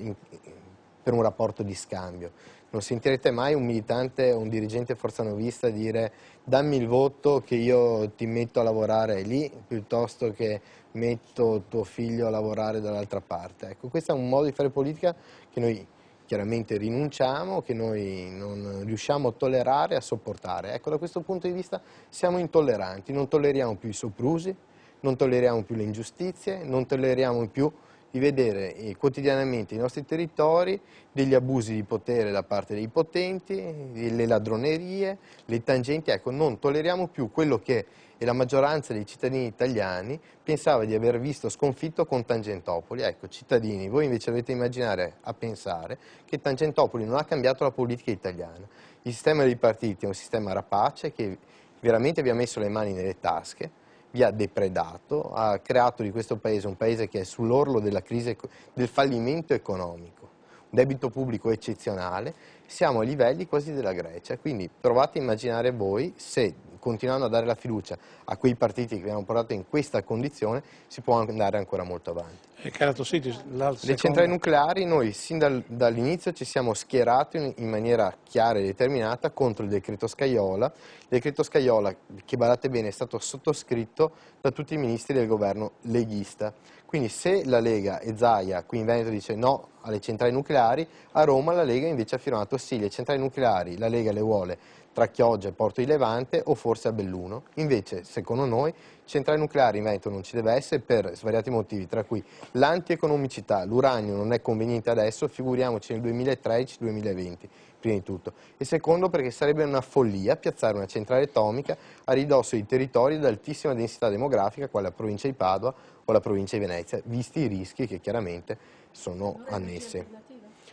per un rapporto di scambio. Non sentirete mai un militante o un dirigente forzanovista dire dammi il voto che io ti metto a lavorare lì piuttosto che metto tuo figlio a lavorare dall'altra parte. Ecco, questo è un modo di fare politica che noi chiaramente rinunciamo, che noi non riusciamo a tollerare, a sopportare. Ecco, da questo punto di vista siamo intolleranti, non tolleriamo più i soprusi, non tolleriamo più le ingiustizie, non tolleriamo più di vedere quotidianamente i nostri territori degli abusi di potere da parte dei potenti, le ladronerie, le tangenti. Ecco, non tolleriamo più quello che la maggioranza dei cittadini italiani pensava di aver visto sconfitto con Tangentopoli. Ecco, cittadini, voi invece dovete immaginare a pensare che Tangentopoli non ha cambiato la politica italiana. Il sistema dei partiti è un sistema rapace che veramente vi ha messo le mani nelle tasche, vi ha depredato, ha creato di questo paese un paese che è sull'orlo della crisi, del fallimento economico, un debito pubblico eccezionale, siamo a livelli quasi della Grecia, quindi provate a immaginare voi se continuando a dare la fiducia a quei partiti che vi hanno portato in questa condizione si può andare ancora molto avanti. Le centrali nucleari, noi sin dall'inizio ci siamo schierati in maniera chiara e determinata contro il decreto Scajola che, badate bene, è stato sottoscritto da tutti i ministri del governo leghista. Quindi se la Lega e Zaia qui in Veneto dice no alle centrali nucleari, a Roma la Lega invece ha firmato sì, le centrali nucleari la Lega le vuole tra Chioggia e Porto di Levante o forse a Belluno. Invece, secondo noi, centrali nucleari in Veneto non ci deve essere per svariati motivi, tra cui l'antieconomicità, l'uranio non è conveniente adesso, figuriamoci nel 2013-2020, prima di tutto. E secondo perché sarebbe una follia piazzare una centrale atomica a ridosso di territori ad altissima densità demografica, quale la provincia di Padova o la provincia di Venezia, visti i rischi che chiaramente sono annessi.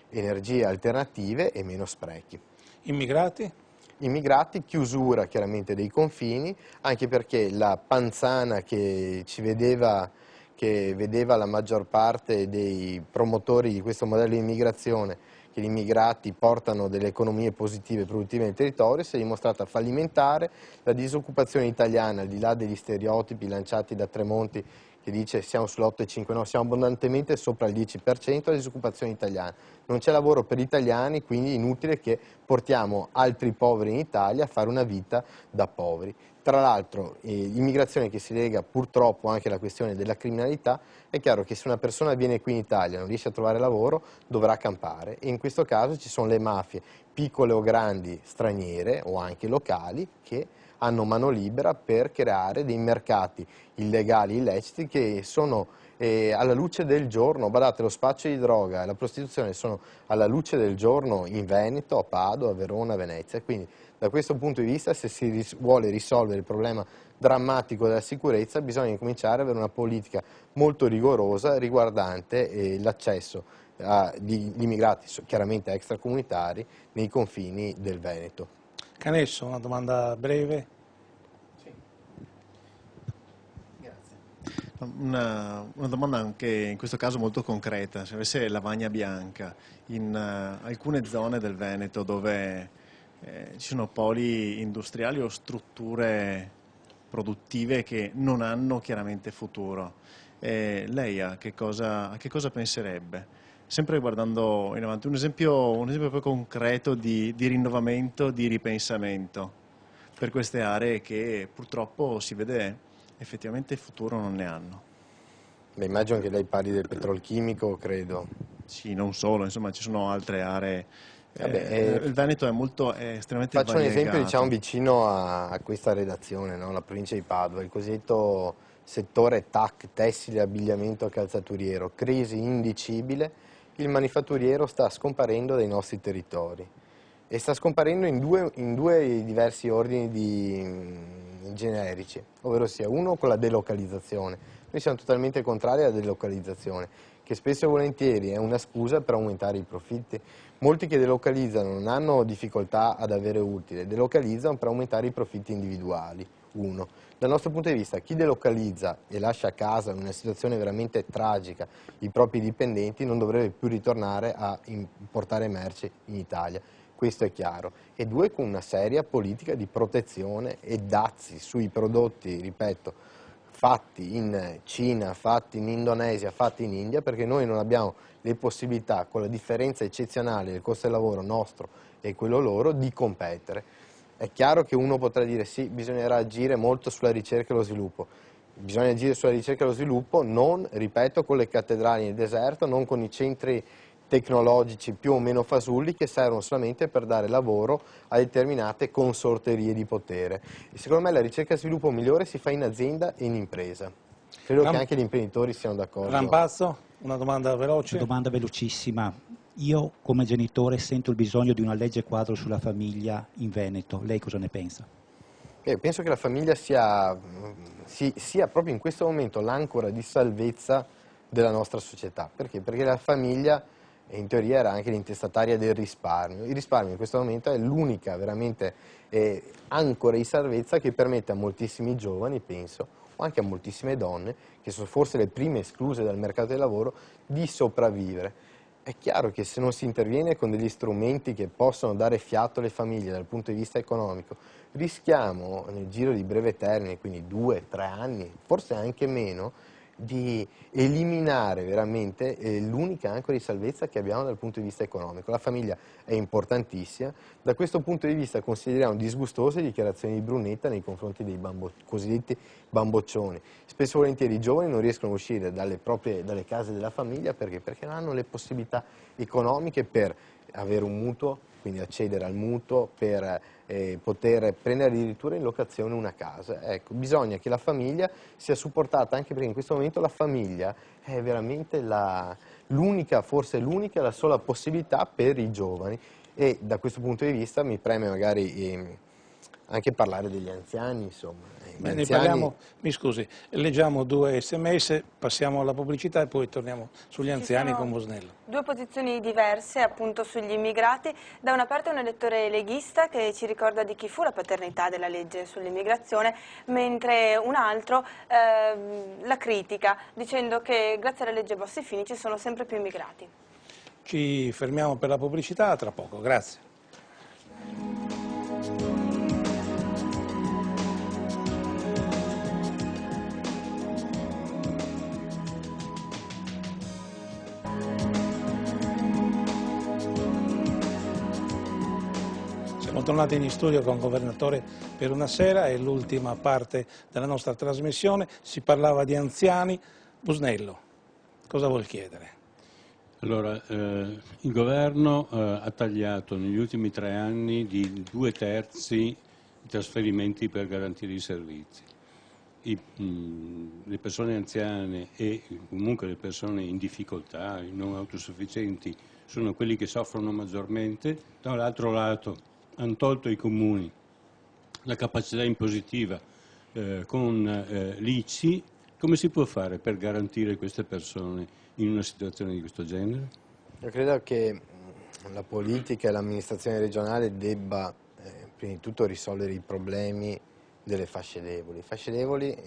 Energie alternative e meno sprechi. Immigrati, chiusura chiaramente dei confini, anche perché la panzana che vedeva la maggior parte dei promotori di questo modello di immigrazione, che gli immigrati portano delle economie positive e produttive nel territorio, si è dimostrata fallimentare. La disoccupazione italiana, al di là degli stereotipi lanciati da Tremonti, che dice siamo sull'8,5, no, siamo abbondantemente sopra il 10% della disoccupazione italiana. Non c'è lavoro per gli italiani, quindi è inutile che portiamo altri poveri in Italia a fare una vita da poveri. Tra l'altro l'immigrazione che si lega purtroppo anche alla questione della criminalità, è chiaro che se una persona viene qui in Italia e non riesce a trovare lavoro dovrà campare, e in questo caso ci sono le mafie piccole o grandi straniere o anche locali che hanno mano libera per creare dei mercati illegali, illeciti, che sono alla luce del giorno. Badate, lo spaccio di droga e la prostituzione sono alla luce del giorno in Veneto, a Padova, a Verona, a Venezia. Quindi da questo punto di vista, se si vuole risolvere il problema drammatico della sicurezza, bisogna cominciare ad avere una politica molto rigorosa riguardante l'accesso di immigrati chiaramente extracomunitari nei confini del Veneto. Canesso, una domanda breve. Una domanda anche in questo caso molto concreta: se avesse Lavagna Bianca in alcune zone del Veneto dove ci sono poli industriali o strutture produttive che non hanno chiaramente futuro, lei a che cosa penserebbe? Sempre guardando in avanti, un esempio proprio concreto di rinnovamento, di ripensamento per queste aree che purtroppo si vede effettivamente futuro non ne hanno. Beh, immagino che lei parli del petrolchimico, credo. Sì, non solo, insomma ci sono altre aree. Il Veneto è estremamente Faccio variegato. un esempio, diciamo, vicino a questa redazione, no? La provincia di Padova, il cosiddetto settore TAC, tessile, abbigliamento, calzaturiero, crisi indicibile. Il manifatturiero sta scomparendo dai nostri territori e sta scomparendo in due diversi ordini generici, ovvero sia uno con la delocalizzazione. Noi siamo totalmente contrari alla delocalizzazione, che spesso e volentieri è una scusa per aumentare i profitti. Molti che delocalizzano non hanno difficoltà ad avere utile, delocalizzano per aumentare i profitti individuali. Uno. Dal nostro punto di vista, chi delocalizza e lascia a casa in una situazione veramente tragica i propri dipendenti non dovrebbe più ritornare a importare merci in Italia. Questo è chiaro. E due, con una seria politica di protezione e dazi sui prodotti, ripeto, fatti in Cina, fatti in Indonesia, fatti in India, perché noi non abbiamo le possibilità, con la differenza eccezionale del costo del lavoro nostro e quello loro, di competere. È chiaro che uno potrà dire sì, bisognerà agire molto sulla ricerca e lo sviluppo. Bisogna agire sulla ricerca e lo sviluppo non, ripeto, con le cattedrali nel deserto, non con i centri tecnologici più o meno fasulli che servono solamente per dare lavoro a determinate consorterie di potere. E secondo me la ricerca e sviluppo migliore si fa in azienda e in impresa. Credo che anche gli imprenditori siano d'accordo. Rampazzo? Una domanda veloce? Una domanda velocissima. Io come genitore sento il bisogno di una legge quadro sulla famiglia in Veneto. Lei cosa ne pensa? Penso che la famiglia sia proprio in questo momento l'ancora di salvezza della nostra società. Perché? Perché la famiglia in teoria era anche l'intestataria del risparmio. Il risparmio in questo momento è l'unica veramente ancora di salvezza che permette a moltissimi giovani, penso, o anche a moltissime donne, che sono forse le prime escluse dal mercato del lavoro, di sopravvivere. È chiaro che se non si interviene con degli strumenti che possono dare fiato alle famiglie dal punto di vista economico, rischiamo nel giro di breve termine, quindi 2-3 anni, forse anche meno, di eliminare veramente l'unica ancora di salvezza che abbiamo dal punto di vista economico. La famiglia è importantissima, da questo punto di vista consideriamo disgustose le dichiarazioni di Brunetta nei confronti dei cosiddetti bamboccioni. Spesso e volentieri i giovani non riescono a uscire dalle case della famiglia perché non hanno le possibilità economiche per avere un mutuo, quindi accedere al mutuo, per poter prendere addirittura in locazione una casa. Ecco, bisogna che la famiglia sia supportata, anche perché in questo momento la famiglia è veramente l'unica, forse l'unica, la sola possibilità per i giovani, e da questo punto di vista mi preme magari anche parlare degli anziani, insomma. Bene, mi scusi, leggiamo 2 sms, passiamo alla pubblicità e poi torniamo sugli anziani con Busnello. 2 posizioni diverse appunto sugli immigrati. Da una parte un elettore leghista che ci ricorda di chi fu la paternità della legge sull'immigrazione, mentre un altro la critica, dicendo che grazie alla legge Bossi-Fini ci sono sempre più immigrati. Ci fermiamo per la pubblicità, tra poco, grazie. Siamo tornati in studio con il Governatore per una sera, è l'ultima parte della nostra trasmissione, si parlava di anziani. Busnello, cosa vuol chiedere? Allora, il Governo ha tagliato negli ultimi 3 anni di 2/3 i trasferimenti per garantire i servizi. Le persone anziane e comunque le persone in difficoltà, i non autosufficienti, sono quelli che soffrono maggiormente. Dall'altro lato hanno tolto ai comuni la capacità impositiva con l'ICI. Come si può fare per garantire queste persone in una situazione di questo genere? Io credo che la politica e l'amministrazione regionale debba prima di tutto risolvere i problemi delle fasce deboli. Fasce deboli,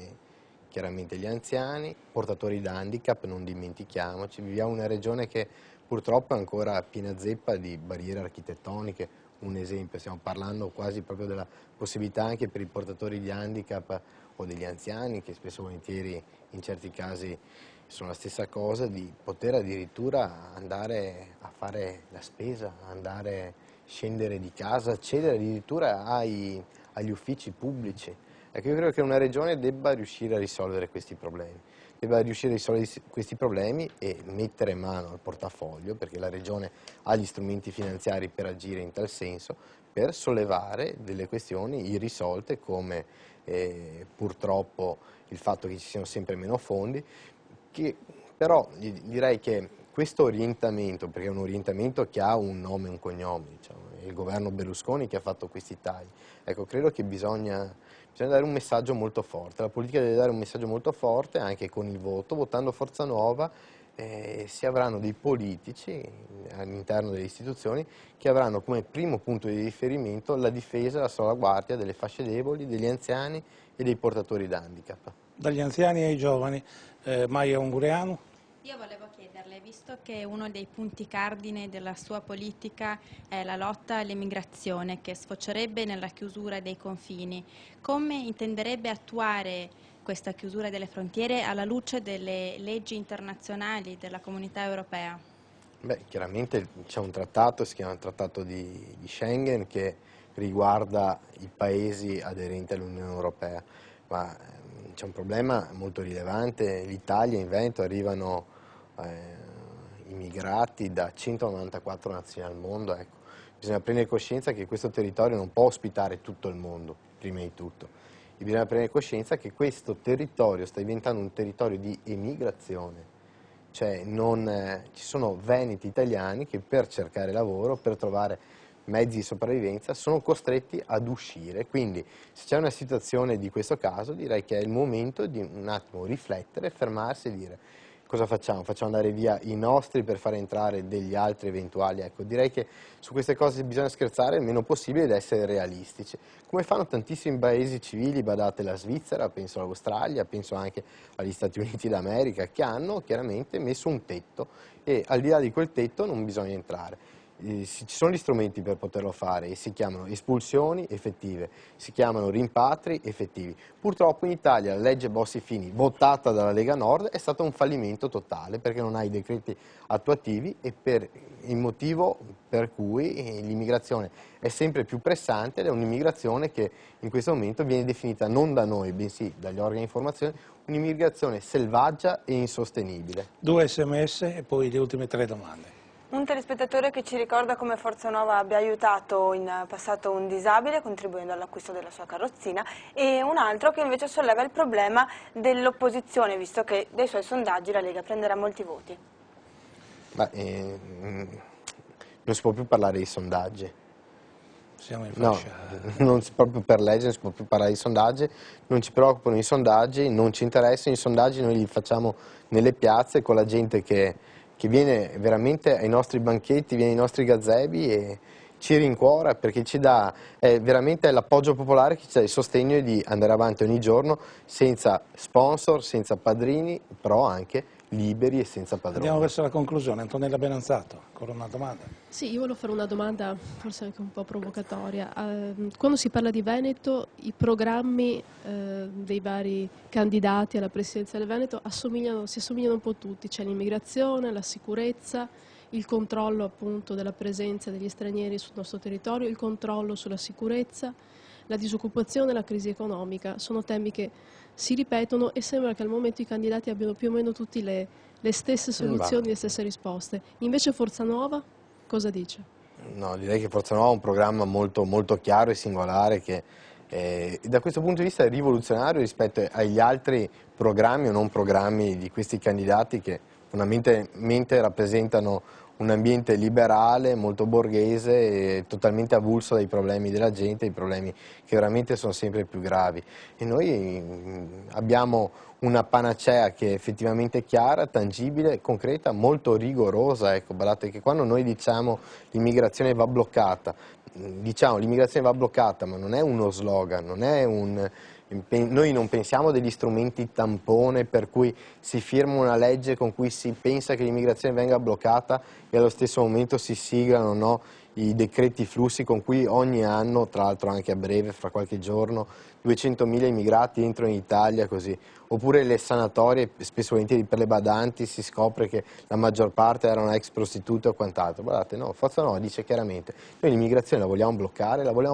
chiaramente gli anziani, portatori di handicap, non dimentichiamoci. Viviamo in una regione che purtroppo è ancora piena zeppa di barriere architettoniche. Un esempio, stiamo parlando quasi proprio della possibilità anche per i portatori di handicap o degli anziani, che spesso e volentieri in certi casi sono la stessa cosa, di poter addirittura andare a fare la spesa, scendere di casa, accedere addirittura agli uffici pubblici. Ecco, io credo che una regione debba riuscire a risolvere questi problemi. Debba riuscire a risolvere questi problemi e mettere mano al portafoglio, perché la regione ha gli strumenti finanziari per agire in tal senso, per sollevare delle questioni irrisolte come purtroppo il fatto che ci siano sempre meno fondi, che però direi che questo orientamento, perché è un orientamento che ha un nome e un cognome, diciamo, è il governo Berlusconi che ha fatto questi tagli, ecco, credo che bisogna dare un messaggio molto forte, la politica deve dare un messaggio molto forte anche con il voto, votando Forza Nuova si avranno dei politici all'interno delle istituzioni che avranno come primo punto di riferimento la difesa e la salvaguardia delle fasce deboli, degli anziani e dei portatori di handicap. Dagli anziani ai giovani, Maia Ungureanu. Io volevo chiederle, visto che uno dei punti cardine della sua politica è la lotta all'immigrazione, che sfocerebbe nella chiusura dei confini, come intenderebbe attuare questa chiusura delle frontiere alla luce delle leggi internazionali della Comunità Europea? Beh, chiaramente c'è un trattato, si chiama il Trattato di Schengen, che riguarda i paesi aderenti all'Unione Europea, ma c'è un problema molto rilevante. L'Italia, in Veneto arrivano immigrati da 194 nazioni al mondo. Ecco, bisogna prendere coscienza che questo territorio non può ospitare tutto il mondo, prima di tutto. E bisogna prendere coscienza che questo territorio sta diventando un territorio di emigrazione, cioè ci sono veneti italiani che per cercare lavoro, per trovare mezzi di sopravvivenza, sono costretti ad uscire. Quindi se c'è una situazione di questo caso, direi che è il momento di un attimo riflettere, fermarsi e dire cosa facciamo? Facciamo andare via i nostri per far entrare degli altri eventuali? Ecco, direi che su queste cose bisogna scherzare il meno possibile ed essere realistici, come fanno tantissimi paesi civili, badate la Svizzera, penso all'Australia, penso anche agli Stati Uniti d'America, che hanno chiaramente messo un tetto e al di là di quel tetto non bisogna entrare. Ci sono gli strumenti per poterlo fare e si chiamano espulsioni effettive, si chiamano rimpatri effettivi. Purtroppo in Italia la legge Bossi-Fini, votata dalla Lega Nord, è stato un fallimento totale perché non ha i decreti attuativi e per il motivo per cui l'immigrazione è sempre più pressante ed è un'immigrazione che in questo momento viene definita non da noi, bensì dagli organi di informazione, un'immigrazione selvaggia e insostenibile. 2 sms e poi le ultime 3 domande. Un telespettatore che ci ricorda come Forza Nuova abbia aiutato in passato un disabile contribuendo all'acquisto della sua carrozzina e un altro che invece solleva il problema dell'opposizione, visto che dai suoi sondaggi la Lega prenderà molti voti. Non si può più parlare di sondaggi. Siamo in No, fascia. non si proprio per legge, non si può più parlare di sondaggi, non ci preoccupano i sondaggi, non ci interessano i sondaggi, noi li facciamo nelle piazze con la gente che viene veramente ai nostri banchetti, viene ai nostri gazebi e ci rincuora perché ci dà veramente l'appoggio popolare che ci dà il sostegno di andare avanti ogni giorno senza sponsor, senza padrini, però anche liberi e senza padroni. Andiamo verso la conclusione. Antonella Benanzato, ancora una domanda. Sì, io volevo fare una domanda forse anche un po' provocatoria. Quando si parla di Veneto, i programmi dei vari candidati alla presidenza del Veneto si assomigliano un po' tutti. C'è l'immigrazione, la sicurezza, il controllo appunto della presenza degli stranieri sul nostro territorio, il controllo sulla sicurezza, la disoccupazione e la crisi economica. Sono temi che si ripetono e sembra che al momento i candidati abbiano più o meno tutti le stesse soluzioni, le stesse risposte. Invece Forza Nuova cosa dice? No, direi che Forza Nuova ha un programma molto, molto chiaro e singolare che da questo punto di vista è rivoluzionario rispetto agli altri programmi o non programmi di questi candidati che fondamentalmente rappresentano un ambiente liberale, molto borghese e totalmente avulso dai problemi della gente, i problemi che veramente sono sempre più gravi. E noi abbiamo una panacea che è effettivamente chiara, tangibile, concreta, molto rigorosa. Ecco, guardate che quando noi diciamo l'immigrazione va bloccata, diciamo l'immigrazione va bloccata, ma non è uno slogan, non è noi non pensiamo degli strumenti tampone per cui si firma una legge con cui si pensa che l'immigrazione venga bloccata e allo stesso momento si siglano, no, i decreti flussi con cui ogni anno, tra l'altro anche a breve, fra qualche giorno, 200.000 immigrati entrano in Italia così. Oppure le sanatorie, spesso volentieri per le badanti, si scopre che la maggior parte erano ex prostitute o quant'altro. Guardate, no, Forza Nuova dice chiaramente, noi l'immigrazione la vogliamo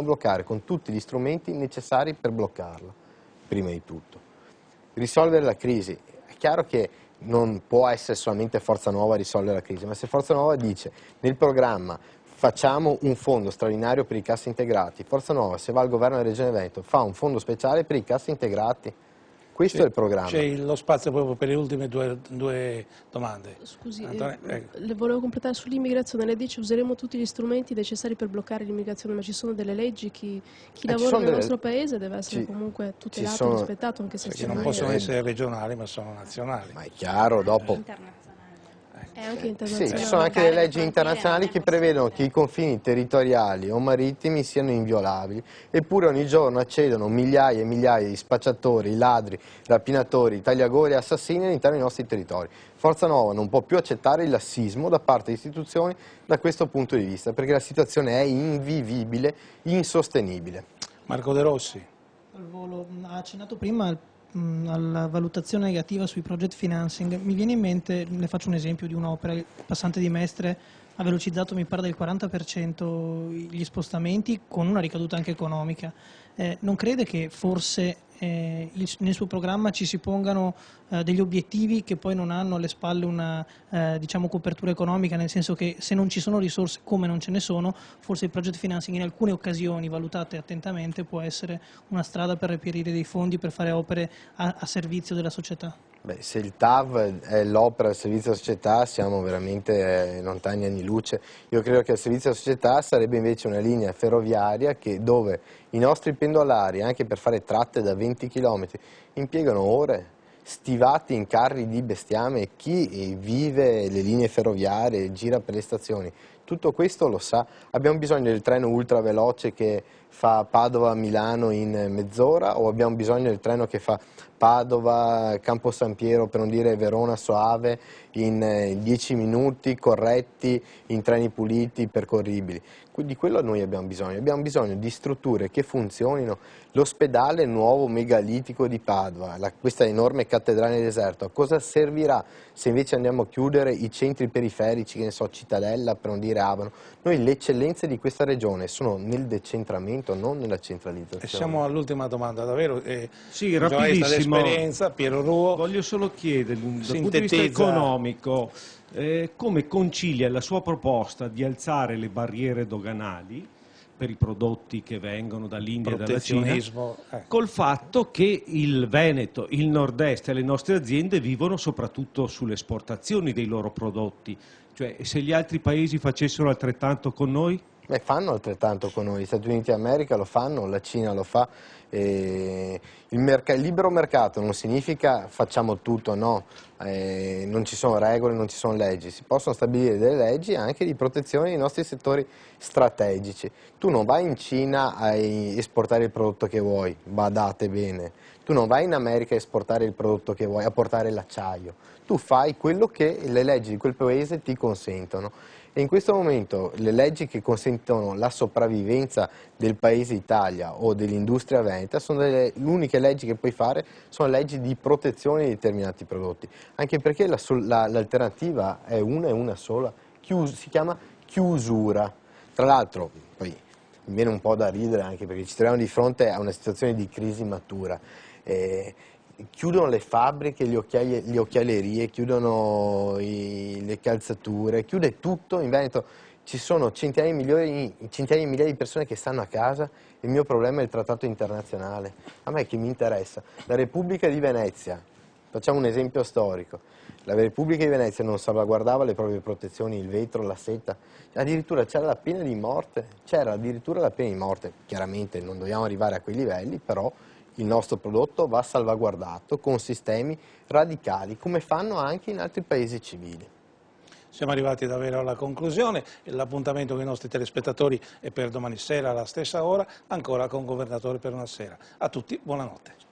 bloccare con tutti gli strumenti necessari per bloccarla, prima di tutto. Risolvere la crisi, è chiaro che non può essere solamente Forza Nuova a risolvere la crisi, ma se Forza Nuova dice nel programma facciamo un fondo straordinario per i cassi integrati, Forza Nuova se va al governo della Regione Veneto fa un fondo speciale per i cassi integrati, questo è il programma. C'è lo spazio proprio per le ultime due domande. Scusi, le volevo completare sull'immigrazione, lei dice useremo tutti gli strumenti necessari per bloccare l'immigrazione, ma ci sono delle leggi, chi lavora nel nostro paese deve essere comunque tutelato e rispettato anche se che non possono essere regionali ma sono nazionali. Ma è chiaro, dopo... È anche internazionale. Sì, ci sono anche le leggi internazionali che prevedono che i confini territoriali o marittimi siano inviolabili, eppure ogni giorno accedono migliaia e migliaia di spacciatori, ladri, rapinatori, tagliagori e assassini all'interno dei nostri territori. Forza Nuova non può più accettare il lassismo da parte delle istituzioni da questo punto di vista, perché la situazione è invivibile, insostenibile. Marco De Rossi. Ha accennato prima alla valutazione negativa sui project financing. Mi viene in mente, le faccio un esempio di un'opera, il Passante di Mestre ha velocizzato mi pare del 40% gli spostamenti con una ricaduta anche economica. Non crede che forse nel suo programma ci si pongano degli obiettivi che poi non hanno alle spalle una diciamo copertura economica, nel senso che se non ci sono risorse, come non ce ne sono, forse il project financing in alcune occasioni valutate attentamente può essere una strada per reperire dei fondi per fare opere a servizio della società? Beh, se il TAV è l'opera del servizio alla società siamo veramente lontani anni luce. Io credo che il servizio alla società sarebbe invece una linea ferroviaria dove i nostri pendolari, anche per fare tratte da 20 km, impiegano ore, stivati in carri di bestiame. Chi vive le linee ferroviarie, gira per le stazioni, tutto questo lo sa. Abbiamo bisogno del treno ultraveloce che fa Padova-Milano in mezz'ora, o abbiamo bisogno del treno che fa Padova-Campo San Piero, per non dire Verona-Soave, in 10 minuti corretti, in treni puliti, percorribili? Di quello noi abbiamo bisogno di strutture che funzionino. L'ospedale nuovo megalitico di Padova, questa enorme cattedrale nel deserto, a cosa servirà se invece andiamo a chiudere i centri periferici, che ne so, Cittadella, per non dire Abano? Noi le eccellenze di questa regione sono nel decentramento, non nella centralizzazione. E siamo all'ultima domanda, davvero. Sì, rapidissimo. Esperienza, Piero Ruo. Voglio solo chiedergli, dal punto di vista economico, come concilia la sua proposta di alzare le barriere doganali per i prodotti che vengono dall'India e dalla Cina, col fatto che il Veneto, il nord-est e le nostre aziende vivono soprattutto sulle esportazioni dei loro prodotti. Cioè, se gli altri paesi facessero altrettanto con noi? Beh, fanno altrettanto con noi, gli Stati Uniti d'America lo fanno, la Cina lo fa. Il libero mercato non significa facciamo tutto, no, non ci sono regole, non ci sono leggi, si possono stabilire delle leggi anche di protezione dei nostri settori strategici. Tu non vai in Cina a esportare il prodotto che vuoi, badate bene, tu non vai in America a esportare il prodotto che vuoi, a portare l'acciaio, tu fai quello che le leggi di quel paese ti consentono. E in questo momento le leggi che consentono la sopravvivenza del paese Italia o dell'industria veneta sono le uniche leggi che puoi fare, sono leggi di protezione di determinati prodotti, anche perché l'alternativa è una sola, si chiama chiusura. Tra l'altro, poi mi viene un po' da ridere anche perché ci troviamo di fronte a una situazione di crisi matura. Chiudono le fabbriche, le occhialerie, chiudono le calzature, chiude tutto. In Veneto ci sono centinaia di migliaia di persone che stanno a casa. Il mio problema è il trattato internazionale. A me che mi interessa? La Repubblica di Venezia, facciamo un esempio storico, la Repubblica di Venezia non salvaguardava le proprie protezioni, il vetro, la seta, addirittura c'era la pena di morte, chiaramente non dobbiamo arrivare a quei livelli, però il nostro prodotto va salvaguardato con sistemi radicali, come fanno anche in altri paesi civili. Siamo arrivati davvero alla conclusione, l'appuntamento con i nostri telespettatori è per domani sera alla stessa ora, ancora con Governatore per una sera. A tutti, buonanotte.